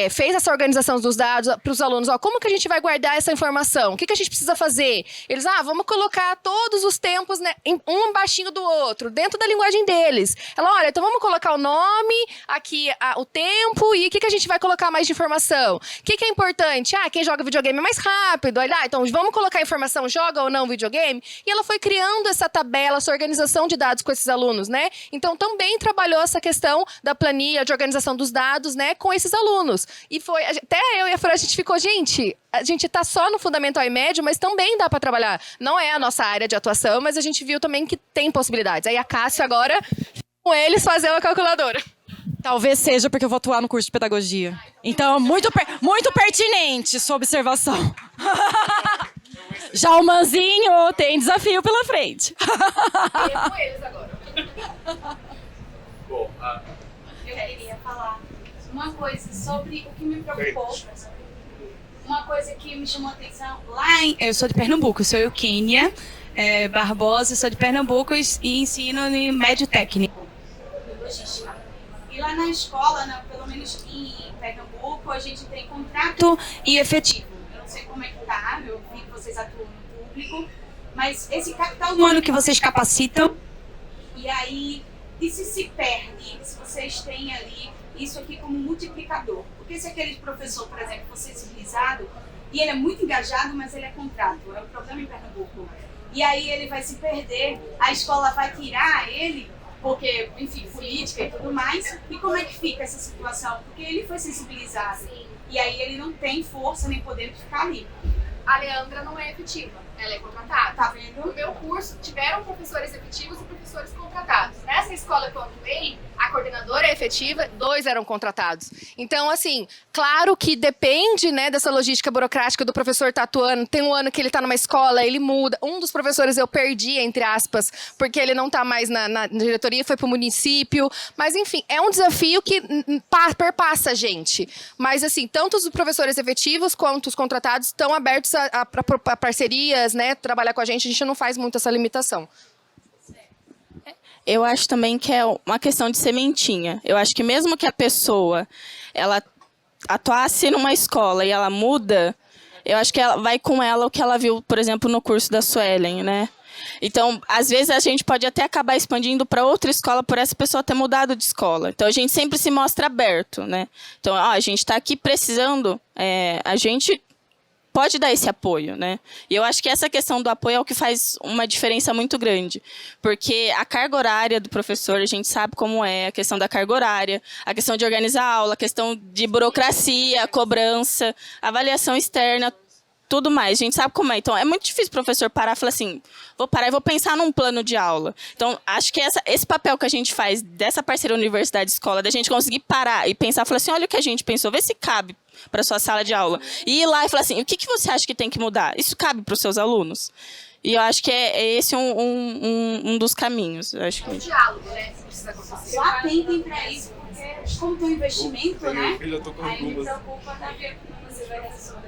fez essa organização dos dados para os alunos, como que a gente vai guardar essa informação? O que a gente precisa fazer? Eles, vamos colocar todos os tempos, né, um baixinho do outro, dentro da linguagem deles. Ela, olha, então vamos colocar o nome, aqui o tempo e o que a gente vai colocar mais de informação. O que é importante? Quem joga videogame é mais rápido. Olha, então vamos colocar a informação, joga ou não videogame? E ela foi criando essa tabela, essa organização de dados com esses alunos, né? Então também trabalhou essa questão da planilha, de organização dos dados, né, com esses alunos. E foi, até eu e a Fran, a gente ficou, a gente tá só no fundamental e médio, mas também dá para trabalhar. Não é a nossa área de atuação, mas a gente viu também que tem possibilidades. Aí a Cássia agora, com eles, fazer uma calculadora. Talvez seja porque eu vou atuar no curso de pedagogia. Então, muito pertinente sua observação. Já o Manzinho tem desafio pela frente. E é com eles agora. Bom, eu queria falar uma coisa sobre o que me preocupou. Uma coisa que me chamou a atenção eu sou de Pernambuco, sou Eukênia Barbosa, sou de Pernambuco e ensino em médio técnico. E lá na escola, pelo menos em Pernambuco, a gente tem contrato e efetivo. Eu não sei como é que tá, eu vi que vocês atuam no público, mas esse capital humano que vocês capacitam, e aí, e se perde, se vocês têm ali isso aqui como multiplicador? Porque se aquele professor, por exemplo, for sensibilizado, e ele é muito engajado, mas ele é contrato, é o problema em Pernambuco. E aí ele vai se perder, a escola vai tirar ele, porque, enfim, política e tudo mais. E como é que fica essa situação? Porque ele foi sensibilizado. Sim. E aí ele não tem força nem poder de ficar ali. A Leandra não é efetiva, ela é contratada. Tá vendo? No meu curso, tiveram professores efetivos e professores contratados. Nessa escola que eu atuei, a coordenadora é efetiva, 2 eram contratados. Então, assim, claro que depende, né, dessa logística burocrática do professor estar atuando. Tem um ano que ele está numa escola, ele muda. Um dos professores eu perdi, entre aspas, porque ele não está mais na diretoria, foi para o município. Mas, enfim, é um desafio que perpassa a gente. Mas, assim, tanto os professores efetivos quanto os contratados estão abertos a parcerias, né, trabalhar com a gente não faz muito essa limitação. Eu acho também que é uma questão de sementinha. Eu acho que mesmo que a pessoa ela atuasse numa escola e ela muda, eu acho que ela vai com ela o que ela viu, por exemplo, no curso da Suelen, né? Então, às vezes, a gente pode até acabar expandindo para outra escola por essa pessoa ter mudado de escola. Então, a gente sempre se mostra aberto, né? Então, ó, a gente está aqui precisando, a gente pode dar esse apoio, né? E eu acho que essa questão do apoio é o que faz uma diferença muito grande. Porque a carga horária do professor, a gente sabe como é, a questão da carga horária, a questão de organizar a aula, a questão de burocracia, cobrança, avaliação externa, tudo mais. A gente sabe como é. Então, é muito difícil o professor parar e falar assim, vou parar e vou pensar num plano de aula. Então, acho que esse papel que a gente faz dessa parceria universidade-escola, da gente conseguir parar e pensar, falar assim, olha o que a gente pensou, vê se cabe para sua sala de aula. E ir lá e falar assim, o que você acha que tem que mudar? Isso cabe para os seus alunos? E eu acho que é esse um dos caminhos. Eu acho que... O diálogo, né? Que precisa acontecer. Só atentem para isso, porque como tem um investimento, né? Eu tô com Aí me algumas. preocupa da ver como você vai resolver.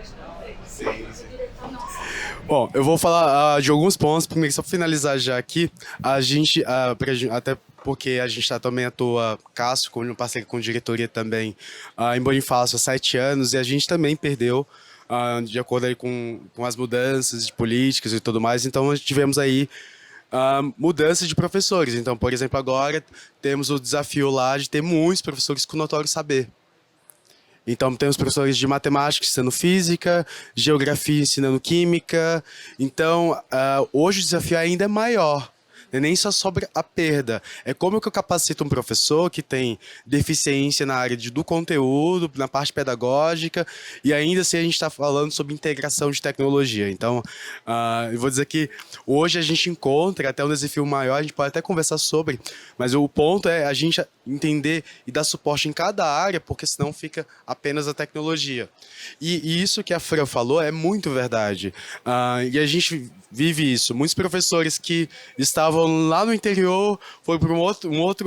Bom, eu vou falar de alguns pontos, primeiro só pra finalizar já aqui, até porque a gente também atua, Cássio, como parceiro com diretoria também, em Bonifácio há 7 anos, e a gente também perdeu, de acordo aí com as mudanças de políticas e tudo mais, então nós tivemos aí mudanças de professores. Então, por exemplo, agora temos o desafio lá de ter muitos professores com notório saber. Então, temos professores de matemática ensinando física, geografia ensinando química. Então, hoje o desafio ainda é maior. Não é nem só sobre a perda. É como que eu capacito um professor que tem deficiência na área do conteúdo, na parte pedagógica, e ainda assim a gente está falando sobre integração de tecnologia. Então, eu vou dizer que hoje a gente encontra até um desafio maior, a gente pode até conversar sobre, mas o ponto é a gente entender e dar suporte em cada área, porque senão fica apenas a tecnologia. E isso que a Fran falou é muito verdade. E a gente vive isso. Muitos professores que estavam lá no interior foram para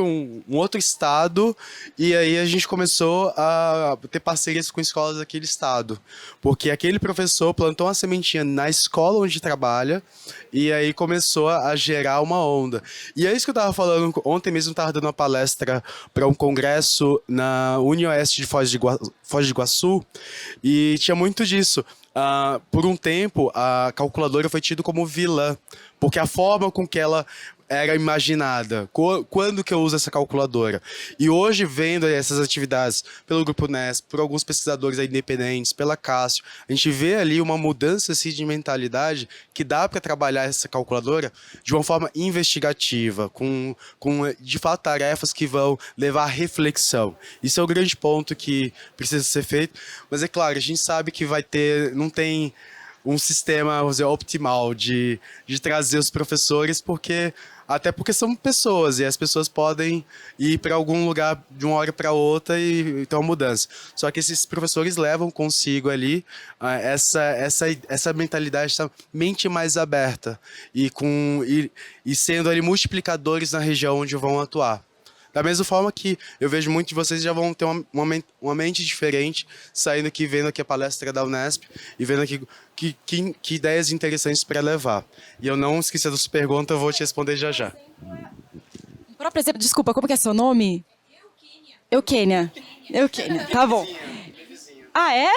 um outro estado, e aí a gente começou a ter parcerias com escolas daquele estado, porque aquele professor plantou uma sementinha na escola onde trabalha, e aí começou a gerar uma onda. E é isso que eu estava falando, ontem mesmo eu estava dando uma palestra para um congresso na UniOeste de Foz de Iguaçu, e tinha muito disso. Por um tempo, a calculadora foi tida como vilã, porque a forma com que ela era imaginada, quando que eu uso essa calculadora. E hoje, vendo essas atividades pelo Grupo NES, por alguns pesquisadores independentes, pela Cássio, a gente vê ali uma mudança assim, de mentalidade que dá para trabalhar essa calculadora de uma forma investigativa, com de fato tarefas que vão levar à reflexão. Isso é o grande ponto que precisa ser feito, mas é claro, a gente sabe que não tem um sistema, vamos dizer, optimal de trazer os professores, até porque são pessoas, e as pessoas podem ir para algum lugar de uma hora para outra e ter uma mudança. Só que esses professores levam consigo ali essa mentalidade, essa mente mais aberta, e sendo ali multiplicadores na região onde vão atuar. Da mesma forma que eu vejo muitos de vocês já vão ter uma mente diferente, saindo aqui, vendo aqui a palestra da Unesp e vendo aqui que ideias interessantes para levar. E eu não esqueci da sua pergunta, eu vou te responder já já. O próprio exemplo, desculpa, como que é seu nome? Eukênia, tá bom. Ah, é?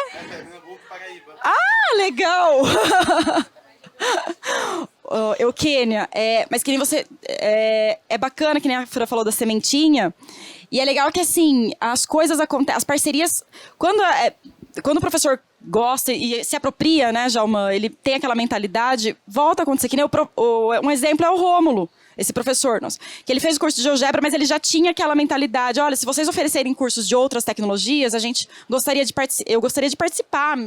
Ah, legal! Eukênia, mas que nem você, é bacana que nem a Fran falou da sementinha, e é legal que assim, as coisas acontecem, as parcerias, quando o professor gosta e se apropria, né, Djalma, ele tem aquela mentalidade, volta a acontecer, que nem um exemplo é o Rômulo, esse professor nosso, que ele fez o curso de GeoGebra, mas ele já tinha aquela mentalidade, olha, se vocês oferecerem cursos de outras tecnologias, eu gostaria de participar.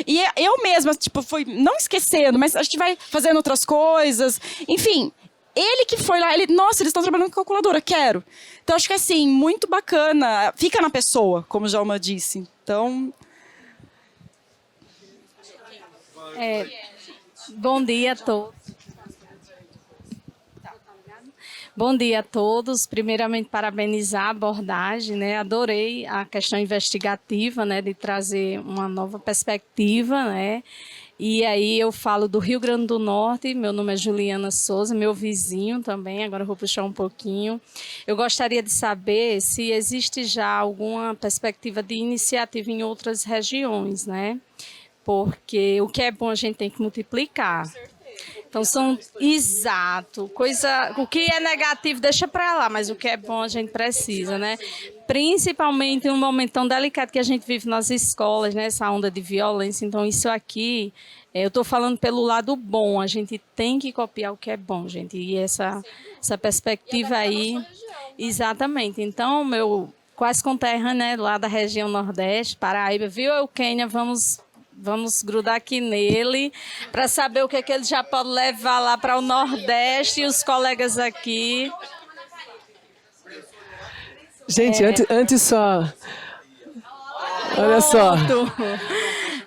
E eu mesma, tipo, não esquecendo, mas a gente vai fazendo outras coisas, enfim. Ele que foi lá, nossa, eles estão trabalhando com calculadora, quero. Então, acho que assim, muito bacana, fica na pessoa, como o Djalma disse. Então... Bom dia a todos. Bom dia a todos. Primeiramente, parabenizar a abordagem, né? Adorei a questão investigativa, né? De trazer uma nova perspectiva, né? E aí eu falo do Rio Grande do Norte, meu nome é Juliana Souza, meu vizinho também, agora eu vou puxar um pouquinho. Eu gostaria de saber se existe já alguma perspectiva de iniciativa em outras regiões, né? Porque o que é bom a gente tem que multiplicar. Então são exato, o que é negativo deixa para lá, mas o que é bom a gente precisa, né? Principalmente em um momento tão delicado que a gente vive nas escolas, né? Essa onda de violência. Então isso aqui, eu estou falando pelo lado bom. A gente tem que copiar o que é bom, gente. E essa perspectiva aí, exatamente. Então meu quase conterrâneo, né? Lá da região Nordeste, Paraíba, viu, Eukênia? Vamos grudar aqui nele para saber o que é que ele já pode levar lá para o Nordeste e os colegas aqui. Gente, antes só... Olha só.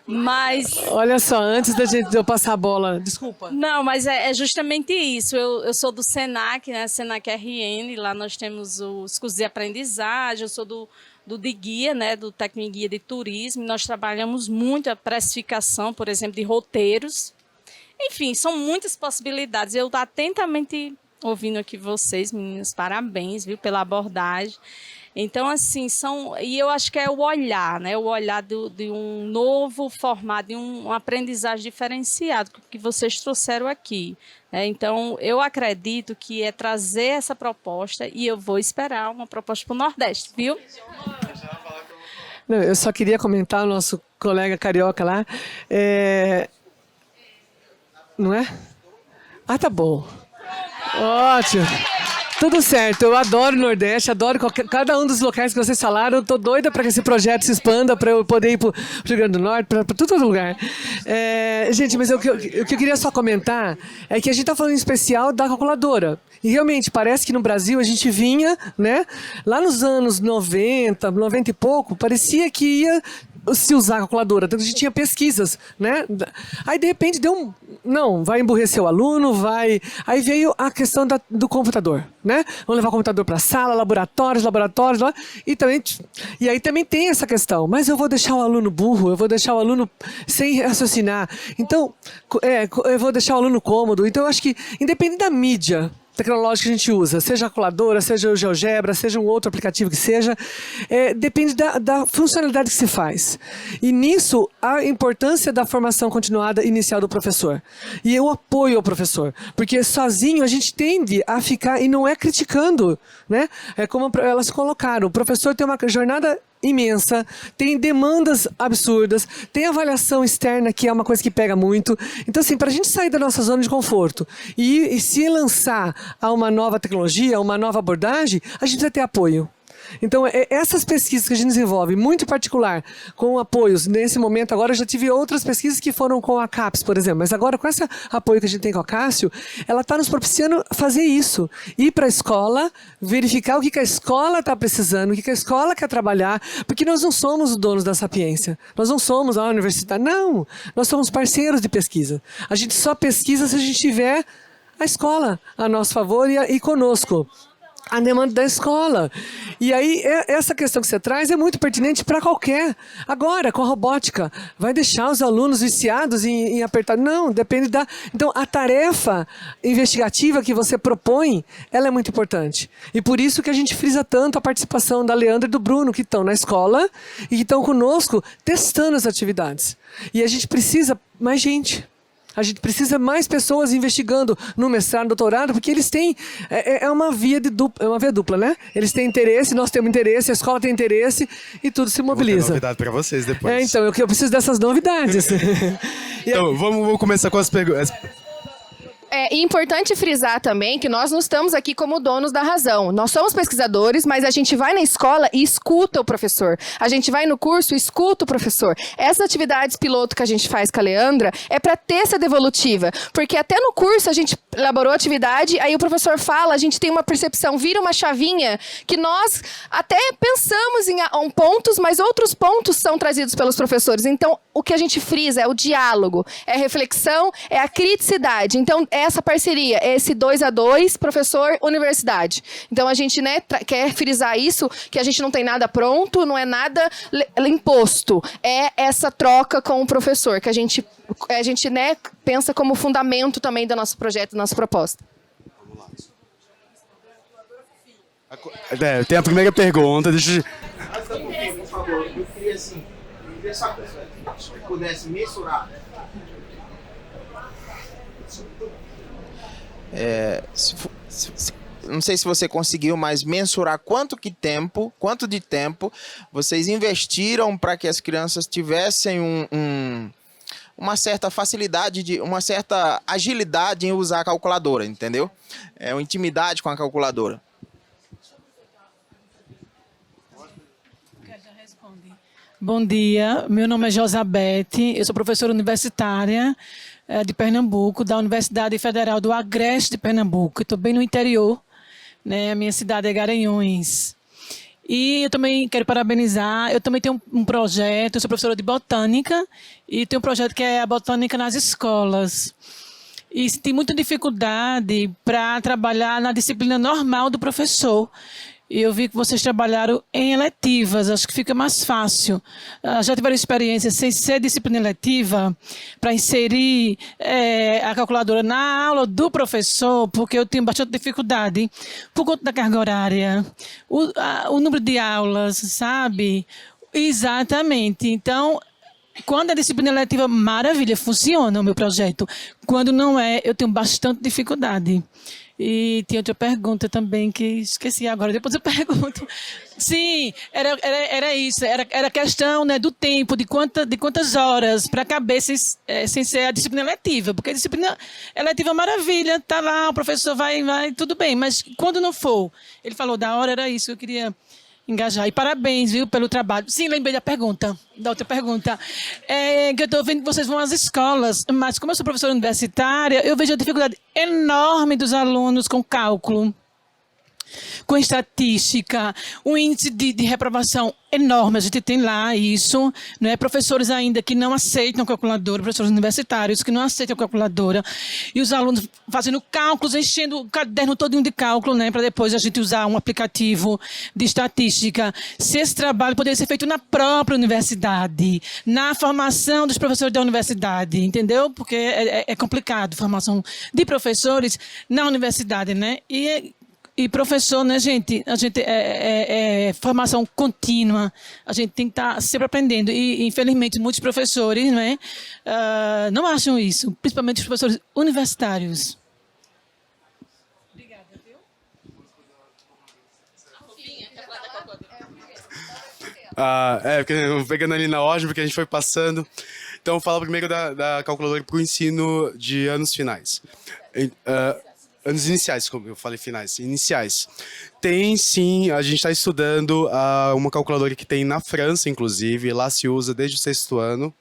Mas... Olha só, antes de eu passar a bola... Desculpa. Não, mas é justamente isso. Eu sou do SENAC, né? SENAC RN, lá nós temos os cursos de aprendizagem, eu sou do de guia, né, do técnico em guia de turismo. Nós trabalhamos muito a precificação, por exemplo, de roteiros. Enfim, são muitas possibilidades. Eu estou atentamente ouvindo aqui vocês, meninas, parabéns, viu, pela abordagem. Então, assim, e eu acho que é o olhar, né, o olhar de um novo formato, de um aprendizagem diferenciado que vocês trouxeram aqui. Então, eu acredito que é trazer essa proposta e eu vou esperar uma proposta para o Nordeste, viu? Não, eu só queria comentar o nosso colega carioca lá. Não é? Ah, tá bom. Ótimo. Tudo certo, eu adoro o Nordeste, adoro cada um dos locais que vocês falaram. Eu tô doida para que esse projeto se expanda, para eu poder ir para o Rio Grande do Norte, para todo lugar. Gente, mas o que eu queria só comentar é que a gente está falando em especial da calculadora. E realmente, parece que no Brasil a gente vinha, né? Lá nos anos 90 e pouco, parecia que ia se usar a calculadora, tanto que a gente tinha pesquisas, né? Aí de repente não, vai emburrecer o aluno, aí veio a questão do computador, né? Vamos levar o computador para a sala, laboratórios lá, e aí também tem essa questão, mas eu vou deixar o aluno burro, eu vou deixar o aluno sem raciocinar, então eu vou deixar o aluno cômodo. Então eu acho que independente da mídia tecnológica que a gente usa, seja a calculadora, seja o GeoGebra, seja um outro aplicativo que seja, depende da funcionalidade que se faz. E nisso, a importância da formação continuada inicial do professor. E eu apoio ao professor, porque sozinho a gente tende a ficar, e não é criticando, né? É como elas colocaram, o professor tem uma jornada imensa, tem demandas absurdas, tem avaliação externa, que é uma coisa que pega muito. Então, assim, para a gente sair da nossa zona de conforto e se lançar a uma nova tecnologia, a uma nova abordagem, a gente vai ter apoio. Então, essas pesquisas que a gente desenvolve, muito em particular, com apoios, nesse momento agora eu já tive outras pesquisas que foram com a CAPES, por exemplo, mas agora com esse apoio que a gente tem com a Cássio, ela está nos propiciando fazer isso, ir para a escola, verificar o que a escola está precisando, o que a escola quer trabalhar, porque nós não somos os donos da sapiência, nós não somos a universidade, não, nós somos parceiros de pesquisa. A gente só pesquisa se a gente tiver a escola a nosso favor e conosco. A demanda da escola. E aí, essa questão que você traz é muito pertinente para qualquer. Agora, com a robótica, vai deixar os alunos viciados em apertar? Não, depende da... Então, a tarefa investigativa que você propõe, ela é muito importante. E por isso que a gente frisa tanto a participação da Leandra e do Bruno, que estão na escola e que estão conosco testando as atividades. E a gente precisa mais gente. A gente precisa mais pessoas investigando no mestrado, doutorado, porque eles têm... É uma via dupla, né? Eles têm interesse, nós temos interesse, a escola tem interesse e tudo se mobiliza. Vou ter novidade para vocês depois. Então, eu preciso dessas novidades. Então, vamos começar com as perguntas. É importante frisar também que nós não estamos aqui como donos da razão. Nós somos pesquisadores, mas a gente vai na escola e escuta o professor. A gente vai no curso e escuta o professor. Essas atividades piloto que a gente faz com a Leandra é para ter essa devolutiva. Porque até no curso a gente elaborou a atividade, aí o professor fala, a gente tem uma percepção, vira uma chavinha que nós até pensamos em pontos, mas outros pontos são trazidos pelos professores. Então, o que a gente frisa é o diálogo, é a reflexão, é a criticidade. Então, essa parceria, esse 2 a 2, professor-universidade. Então, a gente quer frisar isso, que a gente não tem nada pronto, não é nada imposto. É essa troca com o professor, que a gente pensa como fundamento também do nosso projeto, da nossa proposta. Tem a primeira pergunta, deixa eu... Por favor, eu queria assim, se pudesse mensurar Não sei se você conseguiu, mas mensurar quanto de tempo vocês investiram para que as crianças tivessem uma certa facilidade, uma certa agilidade em usar a calculadora, entendeu? Uma intimidade com a calculadora. Bom dia, meu nome é Josabete, eu sou professora universitária de Pernambuco, da Universidade Federal do Agreste de Pernambuco. Estou bem no interior, né? A minha cidade é Garanhuns. E eu também quero parabenizar, eu também tenho um projeto, eu sou professora de botânica, e tenho um projeto que é a botânica nas escolas. E tem muita dificuldade para trabalhar na disciplina normal do professor. E eu vi que vocês trabalharam em eletivas, acho que fica mais fácil. Já tiveram experiência sem ser disciplina eletiva para inserir a calculadora na aula do professor, porque eu tenho bastante dificuldade por conta da carga horária, o número de aulas, sabe? Exatamente. Então, quando é disciplina eletiva, maravilha, funciona o meu projeto. Quando não é, eu tenho bastante dificuldade. E tinha outra pergunta também que esqueci agora, depois eu pergunto. Sim, era isso, era questão, né, do tempo, de quantas horas para caber sem ser a disciplina eletiva, porque a disciplina eletiva é maravilha, tá lá, o professor vai, tudo bem, mas quando não for, ele falou da hora, era isso que eu queria engajar. E parabéns, viu, pelo trabalho. Sim, lembrei da outra pergunta. Que eu estou vendo que vocês vão às escolas, mas como eu sou professora universitária, eu vejo a dificuldade enorme dos alunos com cálculo, com estatística, um índice de reprovação enorme. A gente tem lá isso, né? Professores ainda que não aceitam calculadora, professores universitários que não aceitam calculadora, e os alunos fazendo cálculos, enchendo o caderno todinho de cálculo, né? Para depois a gente usar um aplicativo de estatística. Se esse trabalho poderia ser feito na própria universidade, na formação dos professores da universidade, entendeu? Porque é complicado, formação de professores na universidade, né? E professor, né, gente? A gente é formação contínua. A gente tem que estar sempre aprendendo. E, infelizmente, muitos professores, né, não acham isso, principalmente os professores universitários. Obrigada, viu? Porque pegando ali na ordem, porque a gente foi passando. Então, fala primeiro da calculadora para o ensino de anos finais. Anos iniciais, como eu falei, finais, iniciais. Tem sim, a gente está estudando uma calculadora que tem na França, inclusive, lá se usa desde o 6º ano,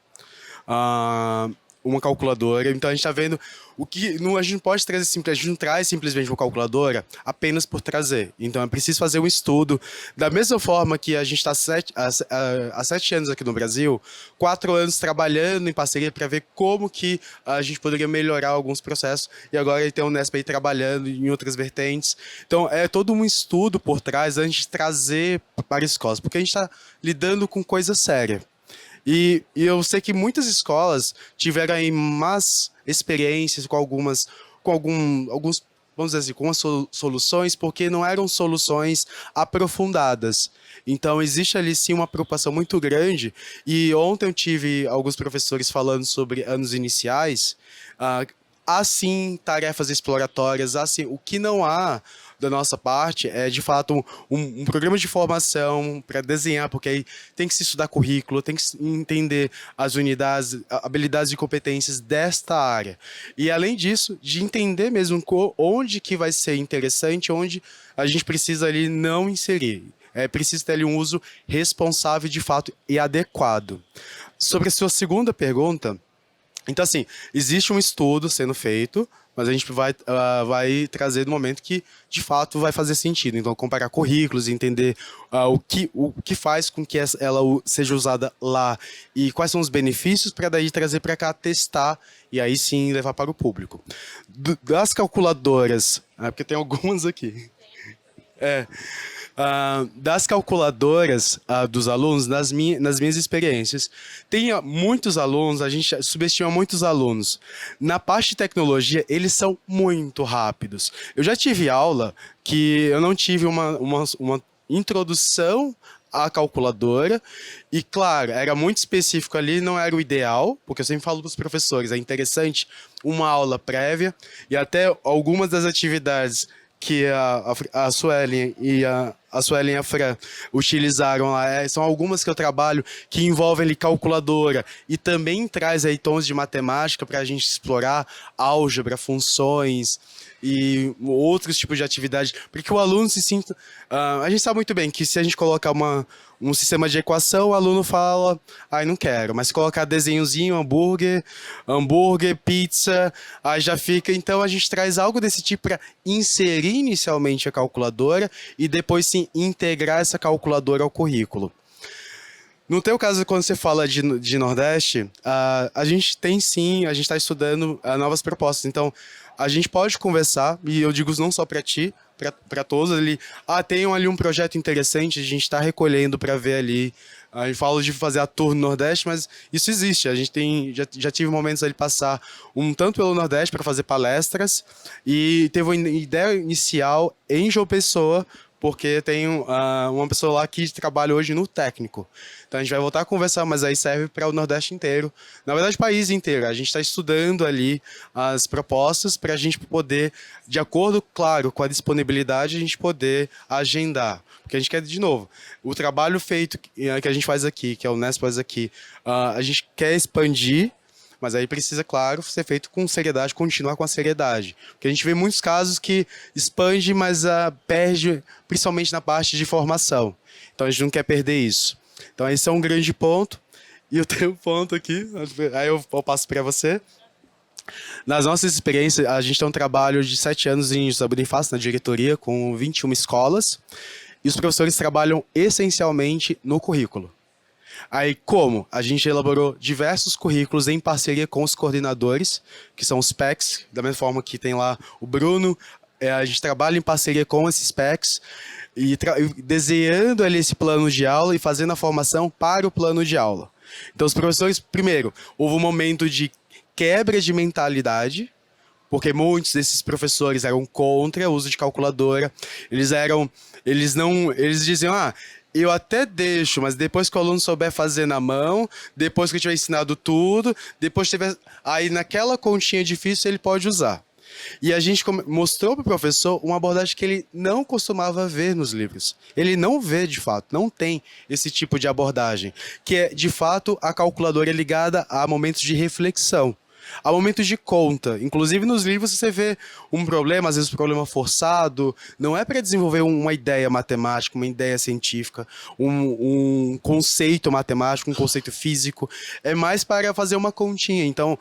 uma calculadora. Então a gente está vendo o que a gente não pode trazer a gente não traz simplesmente uma calculadora apenas por trazer. Então é preciso fazer um estudo. Da mesma forma que a gente está há 7 anos aqui no Brasil, 4 anos trabalhando em parceria para ver como que a gente poderia melhorar alguns processos. E agora tem o Unesp aí trabalhando em outras vertentes. Então é todo um estudo por trás antes de trazer para escolas, porque a gente está lidando com coisa séria. E eu sei que muitas escolas tiveram aí más experiências com alguns, vamos dizer assim, com as soluções, porque não eram soluções aprofundadas. Então, existe ali sim uma preocupação muito grande. E ontem eu tive alguns professores falando sobre anos iniciais. Há sim tarefas exploratórias, há sim, o que não há da nossa parte é, de fato, um programa de formação para desenhar, porque aí tem que se estudar currículo, tem que entender as unidades, habilidades e competências desta área. E, além disso, de entender mesmo onde que vai ser interessante, onde a gente precisa ali não inserir. É preciso ter ali um uso responsável, de fato, e adequado. Sobre a sua segunda pergunta, então, assim, existe um estudo sendo feito, mas a gente vai trazer no momento que, de fato, vai fazer sentido. Então, comparar currículos, entender o que faz com que ela seja usada lá e quais são os benefícios para daí trazer para cá, testar e aí sim levar para o público. Das calculadoras, porque tem algumas aqui. Das calculadoras dos alunos, nas minhas experiências, tem muitos alunos, a gente subestima muitos alunos. Na parte de tecnologia, eles são muito rápidos. Eu já tive aula que eu não tive uma introdução a calculadora. E, claro, era muito específico ali, não era o ideal, porque eu sempre falo para os professores, é interessante uma aula prévia e até algumas das atividades que a Suelen e a Suelen e a Fran utilizaram lá, são algumas que eu trabalho que envolvem ali calculadora e também traz aí tons de matemática para a gente explorar álgebra, funções e outros tipos de atividade, porque o aluno se sinta... a gente sabe muito bem que se a gente colocar um sistema de equação, o aluno fala, ai, não quero, mas se colocar desenhozinho, hambúrguer, pizza, aí já fica... Então a gente traz algo desse tipo para inserir inicialmente a calculadora e depois sim integrar essa calculadora ao currículo. No teu caso, quando você fala de Nordeste, a gente tem sim, a gente está estudando novas propostas. Então, a gente pode conversar, e eu digo não só para ti, para todos ali. Tem ali um projeto interessante, a gente está recolhendo para ver ali. A gente fala de fazer a tour no Nordeste, mas isso existe. A gente já tive momentos ali passar tanto pelo Nordeste para fazer palestras, e teve uma ideia inicial em João Pessoa, porque tem uma pessoa lá que trabalha hoje no técnico. Então a gente vai voltar a conversar, mas aí serve para o Nordeste inteiro. Na verdade, o país inteiro. A gente está estudando ali as propostas para a gente poder, de acordo, claro, com a disponibilidade, a gente poder agendar. Porque a gente quer, de novo, o trabalho feito que a gente faz aqui, que a Unesp faz aqui, a gente quer expandir, mas aí precisa, claro, ser feito com seriedade, continuar com a seriedade. Porque a gente vê muitos casos que expande, mas perde, principalmente na parte de formação. Então a gente não quer perder isso. Então esse é um grande ponto. E eu tenho um ponto aqui, aí eu passo para você. Nas nossas experiências, a gente tem um trabalho de 7 anos em José Bonifácio, na diretoria, com 21 escolas. E os professores trabalham essencialmente no currículo. Aí, como? A gente elaborou diversos currículos em parceria com os coordenadores, que são os PECs, da mesma forma que tem lá o Bruno, a gente trabalha em parceria com esses PECs, e desenhando ali esse plano de aula e fazendo a formação para o plano de aula. Então, os professores, primeiro, houve um momento de quebra de mentalidade, porque muitos desses professores eram contra o uso de calculadora, eles diziam, eu até deixo, mas depois que o aluno souber fazer na mão, depois que eu tiver ensinado tudo, depois tiver... Aí naquela continha difícil ele pode usar. E a gente mostrou para o professor uma abordagem que ele não costumava ver nos livros. Ele não vê, de fato, não tem esse tipo de abordagem, que é, de fato, a calculadora ligada a momentos de reflexão. Há momentos de conta. Inclusive, nos livros você vê um problema, às vezes um problema forçado, não é para desenvolver uma ideia matemática, uma ideia científica, um conceito matemático, um conceito físico, é mais para fazer uma continha. Então,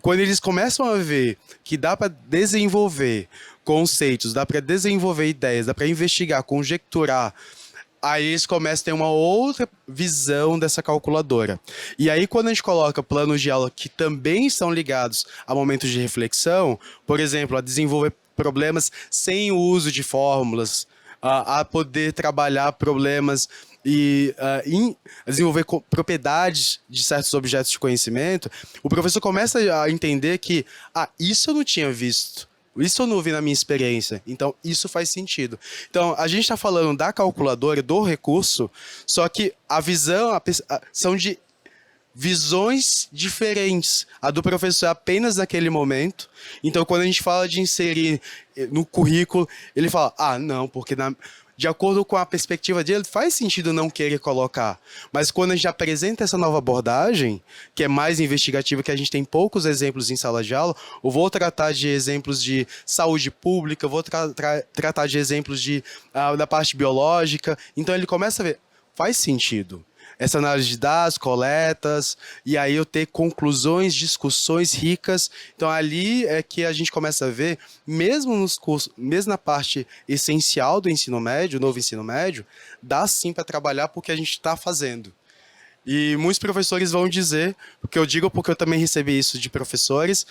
quando eles começam a ver que dá para desenvolver conceitos, dá para desenvolver ideias, dá para investigar, conjecturar, aí eles começam a ter uma outra visão dessa calculadora. E aí, quando a gente coloca planos de aula que também estão ligados a momentos de reflexão, por exemplo, a desenvolver problemas sem o uso de fórmulas, a poder trabalhar problemas e desenvolver propriedades de certos objetos de conhecimento, o professor começa a entender que, isso eu não tinha visto. Isso eu não vi na minha experiência, então isso faz sentido. Então, a gente está falando da calculadora, do recurso, só que a visão são de visões diferentes. A do professor é apenas naquele momento. Então, quando a gente fala de inserir no currículo, ele fala, não, porque de acordo com a perspectiva dele, faz sentido não querer colocar. Mas quando a gente apresenta essa nova abordagem, que é mais investigativa, que a gente tem poucos exemplos em sala de aula, eu vou tratar de exemplos de saúde pública, vou tratar de exemplos da parte biológica. Então ele começa a ver, faz sentido. Essa análise de dados, coletas, e aí eu ter conclusões, discussões ricas. Então ali é que a gente começa a ver, mesmo nos cursos, mesmo na parte essencial do ensino médio, novo ensino médio, dá sim para trabalhar porque a gente está fazendo. E muitos professores vão dizer, porque eu digo porque eu também recebi isso de professores,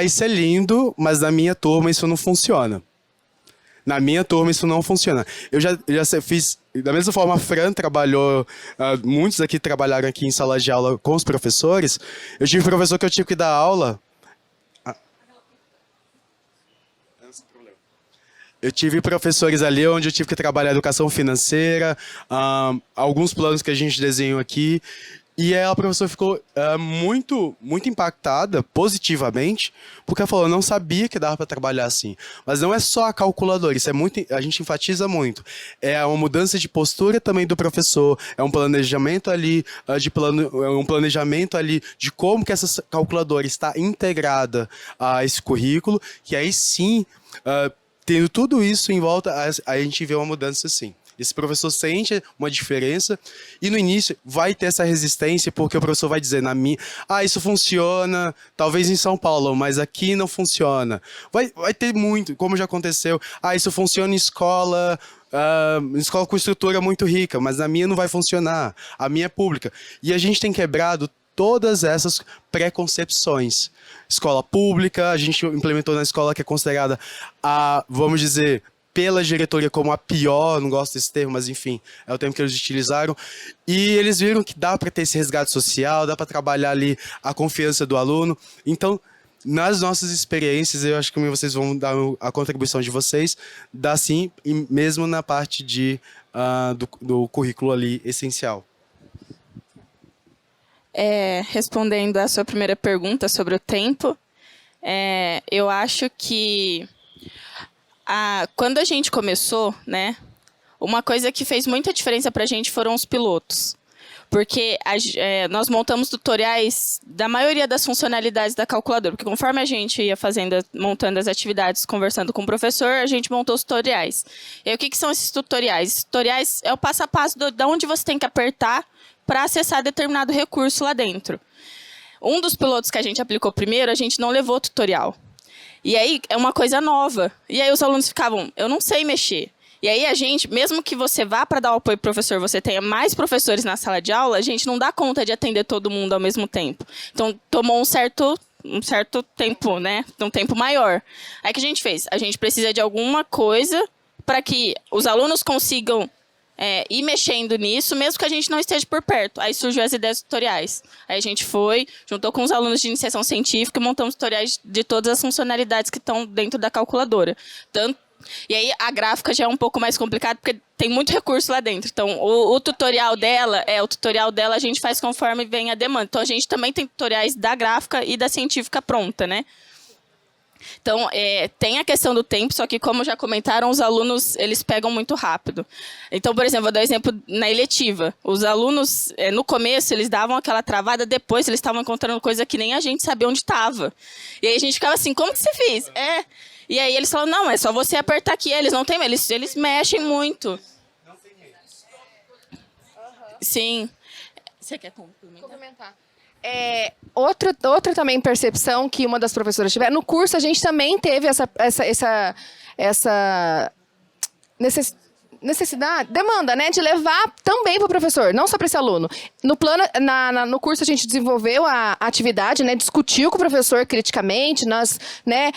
isso é lindo, mas na minha turma isso não funciona. Na minha turma isso não funciona. Eu já fiz, da mesma forma a Fran trabalhou, muitos aqui trabalharam aqui em sala de aula com os professores. Eu tive um professor que eu tive que dar aula. Eu tive professores ali onde eu tive que trabalhar educação financeira, alguns planos que a gente desenhou aqui. E a professora ficou muito impactada positivamente, porque ela falou, eu não sabia que dava para trabalhar assim. Mas não é só a calculadora, isso é muito, a gente enfatiza muito. É uma mudança de postura também do professor, é um planejamento ali, um planejamento ali de como que essa calculadora está integrada a esse currículo, que aí sim, tendo tudo isso em volta, a gente vê uma mudança sim. Esse professor sente uma diferença e no início vai ter essa resistência porque o professor vai dizer isso funciona, talvez em São Paulo, mas aqui não funciona. Vai ter muito, como já aconteceu, isso funciona em escola com estrutura muito rica, mas na minha não vai funcionar, a minha é pública. E a gente tem quebrado todas essas preconcepções. Escola pública, a gente implementou na escola que é considerada vamos dizer, pela diretoria como a pior, não gosto desse termo, mas enfim, é o termo que eles utilizaram. E eles viram que dá para ter esse resgate social, dá para trabalhar ali a confiança do aluno. Então, nas nossas experiências, eu acho que vocês vão dar a contribuição de vocês, dá sim, e mesmo na parte do currículo ali essencial. Respondendo à sua primeira pergunta sobre o tempo, eu acho que quando a gente começou, né, uma coisa que fez muita diferença para a gente foram os pilotos. Porque nós montamos tutoriais da maioria das funcionalidades da calculadora. Porque conforme a gente ia montando as atividades, conversando com o professor, a gente montou os tutoriais. E aí, o que são esses tutoriais? Esses tutoriais é o passo a passo de onde você tem que apertar para acessar determinado recurso lá dentro. Um dos pilotos que a gente aplicou primeiro, a gente não levou tutorial. E aí, é uma coisa nova. E aí, os alunos ficavam, eu não sei mexer. E aí, a gente, mesmo que você vá para dar o apoio pro professor, você tenha mais professores na sala de aula, a gente não dá conta de atender todo mundo ao mesmo tempo. Então, tomou um certo tempo, né? Um tempo maior. Aí, o que a gente fez? A gente precisa de alguma coisa para que os alunos consigam ir mexendo nisso, mesmo que a gente não esteja por perto. Aí surgiu as ideias tutoriais. Aí a gente juntou com os alunos de iniciação científica e montamos tutoriais de todas as funcionalidades que estão dentro da calculadora. E aí a gráfica já é um pouco mais complicada, porque tem muito recurso lá dentro. Então, o tutorial dela a gente faz conforme vem a demanda. Então, a gente também tem tutoriais da gráfica e da científica pronta, né? Então, tem a questão do tempo, só que, como já comentaram, os alunos, eles pegam muito rápido. Então, por exemplo, vou dar um exemplo na eletiva. Os alunos, no começo, eles davam aquela travada, depois eles estavam encontrando coisa que nem a gente sabia onde estava. E aí a gente ficava assim, como que você fez? E aí eles falam, não, é só você apertar aqui. Eles não tem, eles mexem muito. Não tem Sim. Você quer complementar? Outra também percepção que uma das professoras tiveram. No curso, a gente também teve essa necessidade, demanda, né, de levar também para o professor, não só para esse aluno. No curso a gente desenvolveu a atividade, né, discutiu com o professor criticamente, nós, né,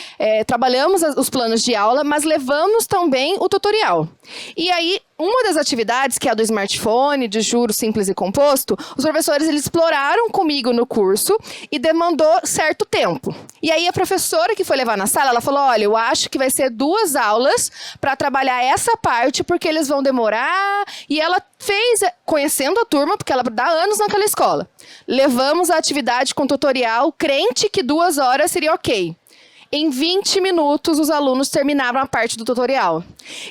trabalhamos os planos de aula, mas levamos também o tutorial. E aí, uma das atividades, que é a do smartphone, de juros simples e composto, os professores eles exploraram comigo no curso e demandou certo tempo. E aí a professora que foi levar na sala, ela falou, olha, eu acho que vai ser 2 aulas para trabalhar essa parte, porque eles vão demorar. E ela fez, conhecendo a turma, porque ela dá anos naquela escola. Levamos a atividade com tutorial, crente que 2 horas seria ok. Em 20 minutos, os alunos terminaram a parte do tutorial.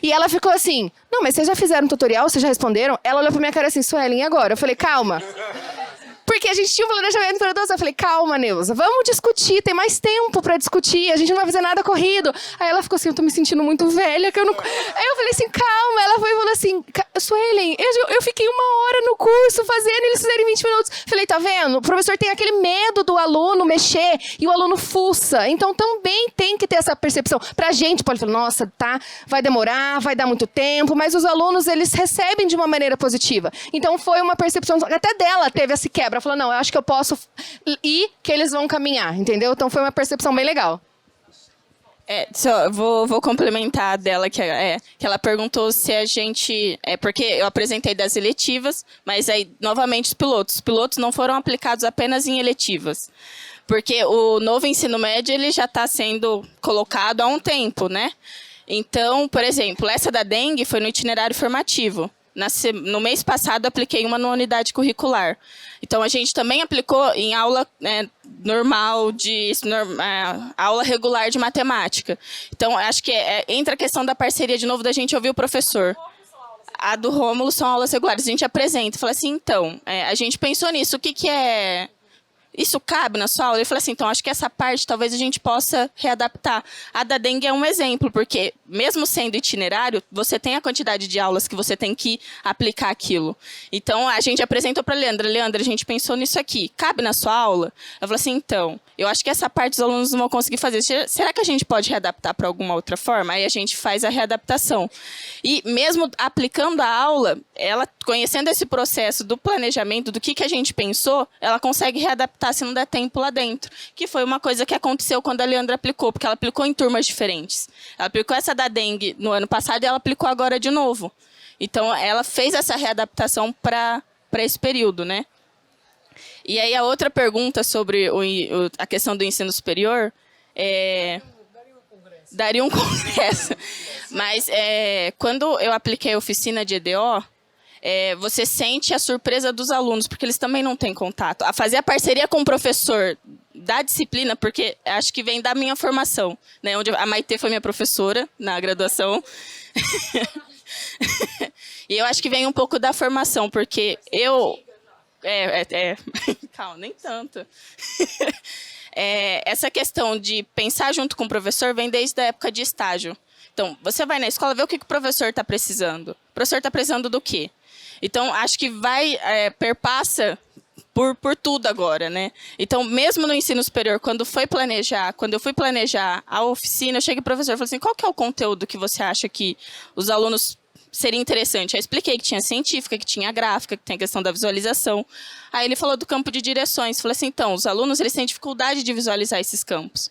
E ela ficou assim, não, mas vocês já fizeram tutorial? Vocês já responderam? Ela olhou pra minha cara assim, Suelen, e agora? Eu falei, calma. Porque a gente tinha um planejamento para 2 horas. Eu falei, calma, Neuza, vamos discutir, tem mais tempo para discutir, a gente não vai fazer nada corrido. Aí ela ficou assim, eu tô me sentindo muito velha, que eu não... Aí eu falei assim, calma, ela foi e falou assim, Suelen, eu fiquei 1 hora no curso fazendo, eles fizeram em 20 minutos. Falei, tá vendo? O professor tem aquele medo do aluno mexer e o aluno fuça. Então também tem que ter essa percepção. Pra gente, pode falar, nossa, tá, vai demorar, vai dar muito tempo, mas os alunos, eles recebem de uma maneira positiva. Então foi uma percepção, até dela teve esse quebra. Ela falou, não, eu acho que eu posso ir, que eles vão caminhar, entendeu? Então foi uma percepção bem legal. Vou complementar dela, que ela perguntou se a gente... porque eu apresentei das eletivas, mas aí, novamente, os pilotos não foram aplicados apenas em eletivas. Porque o novo ensino médio ele já está sendo colocado há um tempo, né? Então, por exemplo, essa da dengue foi no itinerário formativo. No mês passado, apliquei uma na unidade curricular. Então, a gente também aplicou em aula normal, aula regular de matemática. Então, acho que entra a questão da parceria, de novo, da gente ouvir o professor. A do Rômulo são aulas regulares. A gente apresenta e fala assim, então, a gente pensou nisso, o que é... Isso cabe na sua aula? Ele falou assim, então, acho que essa parte talvez a gente possa readaptar. A da dengue é um exemplo, porque mesmo sendo itinerário, você tem a quantidade de aulas que você tem que aplicar aquilo. Então, a gente apresentou para a Leandra, a gente pensou nisso aqui, cabe na sua aula? Eu falei assim, então, eu acho que essa parte os alunos não vão conseguir fazer. Será que a gente pode readaptar para alguma outra forma? Aí a gente faz a readaptação. E mesmo aplicando a aula, ela conhecendo esse processo do planejamento, do que a gente pensou, ela consegue readaptar se não der tempo lá dentro. Que foi uma coisa que aconteceu quando a Leandra aplicou, porque ela aplicou em turmas diferentes. Ela aplicou essa da dengue no ano passado e ela aplicou agora de novo. Então, ela fez essa readaptação para esse período, né? E aí, a outra pergunta sobre a questão do ensino superior daria um congresso. Mas, quando eu apliquei a oficina de EDO, você sente a surpresa dos alunos, porque eles também não têm contato. A fazer a parceria com o professor da disciplina, porque acho que vem da minha formação, né? Onde a Maitê foi minha professora na graduação. E eu acho que vem um pouco da formação, porque eu... Calma, nem tanto. Essa questão de pensar junto com o professor vem desde a época de estágio. Então, você vai na escola ver o que o professor está precisando. O professor está precisando do quê? Então, acho que perpassa por tudo agora, né? Então, mesmo no ensino superior, quando eu fui planejar a oficina, eu cheguei pro professor e falei assim, qual que é o conteúdo que você acha que os alunos seria interessante? Aí eu expliquei que tinha científica, que tinha gráfica, que tem a questão da visualização. Aí ele falou do campo de direções. Falei assim, então, os alunos eles têm dificuldade de visualizar esses campos.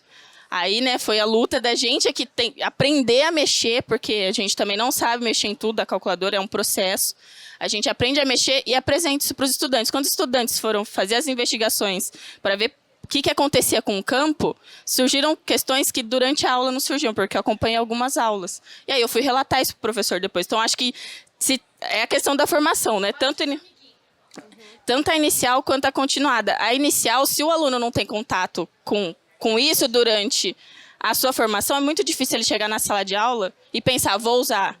Aí, né, foi a luta da gente aqui aprender a mexer, porque a gente também não sabe mexer em tudo, a calculadora é um processo. A gente aprende a mexer e apresenta isso para os estudantes. Quando os estudantes foram fazer as investigações para ver o que acontecia com o campo, surgiram questões que durante a aula não surgiam, porque eu acompanhei algumas aulas. E aí eu fui relatar isso para o professor depois. Então, acho que é a questão da formação, né? Tanto a inicial quanto a continuada. A inicial, se o aluno não tem contato com isso durante a sua formação, é muito difícil ele chegar na sala de aula e pensar, vou usar.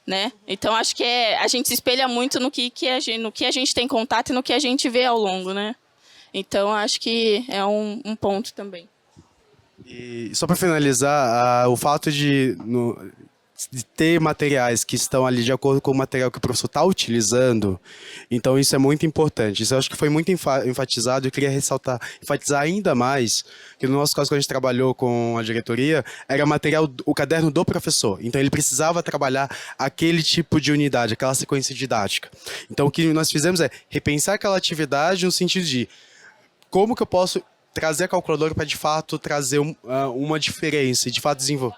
Né? Então, acho que a gente se espelha muito no que a gente tem contato e no que a gente vê ao longo, né? Então, acho que é um ponto também. E só para finalizar, o fato de ter materiais que estão ali de acordo com o material que o professor está utilizando, então isso é muito importante. Isso eu acho que foi muito enfatizado. Eu queria enfatizar ainda mais, que no nosso caso, quando a gente trabalhou com a diretoria, era o caderno do professor. Então ele precisava trabalhar aquele tipo de unidade, aquela sequência didática. Então o que nós fizemos é repensar aquela atividade no sentido de como que eu posso trazer a calculadora para de fato trazer uma diferença e de fato desenvolver.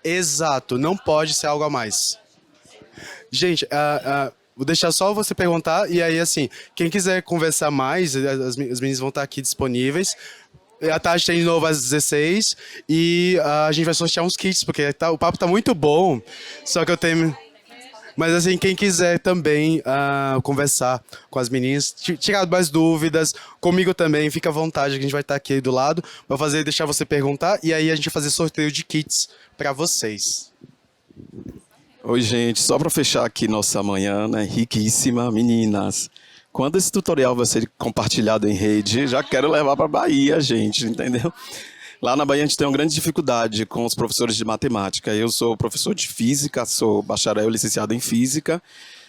Exato, não pode ser algo a mais. Gente, vou deixar só você perguntar, e aí, assim, quem quiser conversar mais, as meninas vão estar aqui disponíveis. A tarde tem de novo às 16, e a gente vai sortear uns kits, porque o papo tá muito bom, só que eu tenho... Mas, assim, quem quiser também conversar com as meninas, tirar mais dúvidas, comigo também, fica à vontade, que a gente vai estar aqui do lado. Vou deixar você perguntar, e aí a gente vai fazer sorteio de kits para vocês. Oi, gente. Só para fechar aqui nossa manhã, né, riquíssima, meninas. Quando esse tutorial vai ser compartilhado em rede, já quero levar para Bahia, gente, entendeu? Lá na Bahia a gente tem uma grande dificuldade com os professores de matemática. Eu sou professor de física, sou bacharel licenciado em física,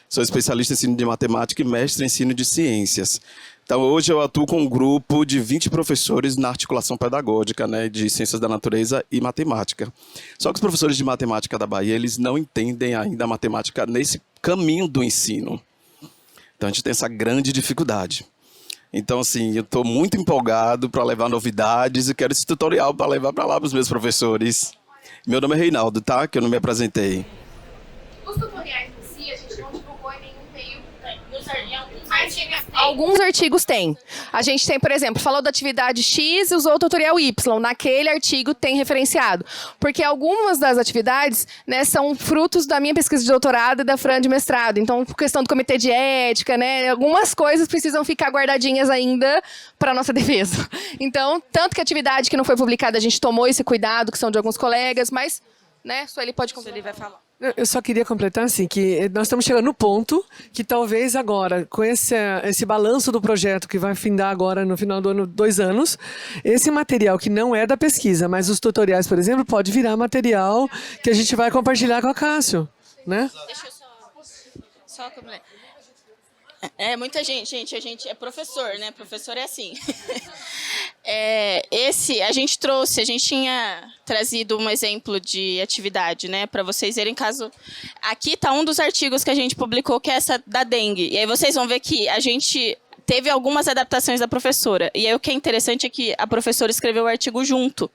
sou especialista em ensino de matemática e mestre em ensino de ciências. Então hoje eu atuo com um grupo de 20 professores na articulação pedagógica, né, de ciências da natureza e matemática. Só que os professores de matemática da Bahia, eles não entendem ainda a matemática nesse caminho do ensino. Então a gente tem essa grande dificuldade. Então, assim, eu estou muito empolgado para levar novidades e quero esse tutorial para levar para lá para os meus professores. Meu nome é Reinaldo, tá? Que eu não me apresentei. Os tutoriais em si, a gente não divulgou em nenhum meio, em Alguns artigos têm. A gente tem, por exemplo, falou da atividade X e usou o tutorial Y. Naquele artigo tem referenciado. Porque algumas das atividades, né, são frutos da minha pesquisa de doutorado e da Fran de mestrado. Então, por questão do comitê de ética, né, algumas coisas precisam ficar guardadinhas ainda para nossa defesa. Então, tanto que a atividade que não foi publicada, a gente tomou esse cuidado, que são de alguns colegas, mas, né, Sueli pode completar. Ele vai falar. Eu só queria completar assim, que nós estamos chegando no ponto que talvez agora, com esse balanço do projeto que vai findar agora no final do ano, 2 anos, esse material que não é da pesquisa, mas os tutoriais, por exemplo, pode virar material que a gente vai compartilhar com a Cássio, né? Deixa eu só completar. Muita gente, a gente é professor, né? Professor é assim. A gente tinha trazido um exemplo de atividade, né? Para vocês verem caso... Aqui está um dos artigos que a gente publicou, que é essa da dengue. E aí vocês vão ver que a gente teve algumas adaptações da professora. E aí o que é interessante é que a professora escreveu o artigo junto.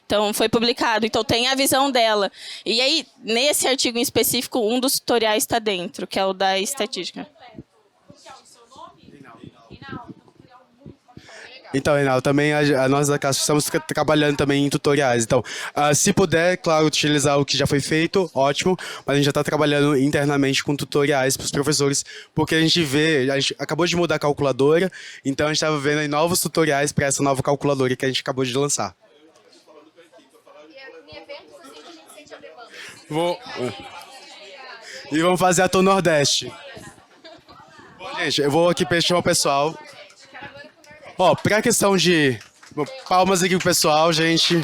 Então, foi publicado. Então, tem a visão dela. E aí, nesse artigo em específico, um dos tutoriais está dentro, que é o da estatística. Então, Reinaldo, também nós da Cássio estamos trabalhando também em tutoriais. Então, se puder, claro, utilizar o que já foi feito, ótimo, mas a gente já está trabalhando internamente com tutoriais para os professores, porque a gente acabou de mudar a calculadora, então a gente estava vendo aí novos tutoriais para essa nova calculadora que a gente acabou de lançar. E vamos fazer a Tour Nordeste. Bom, gente, eu vou aqui chamar o pessoal. Ó, pra questão de palmas aqui pro pessoal, gente.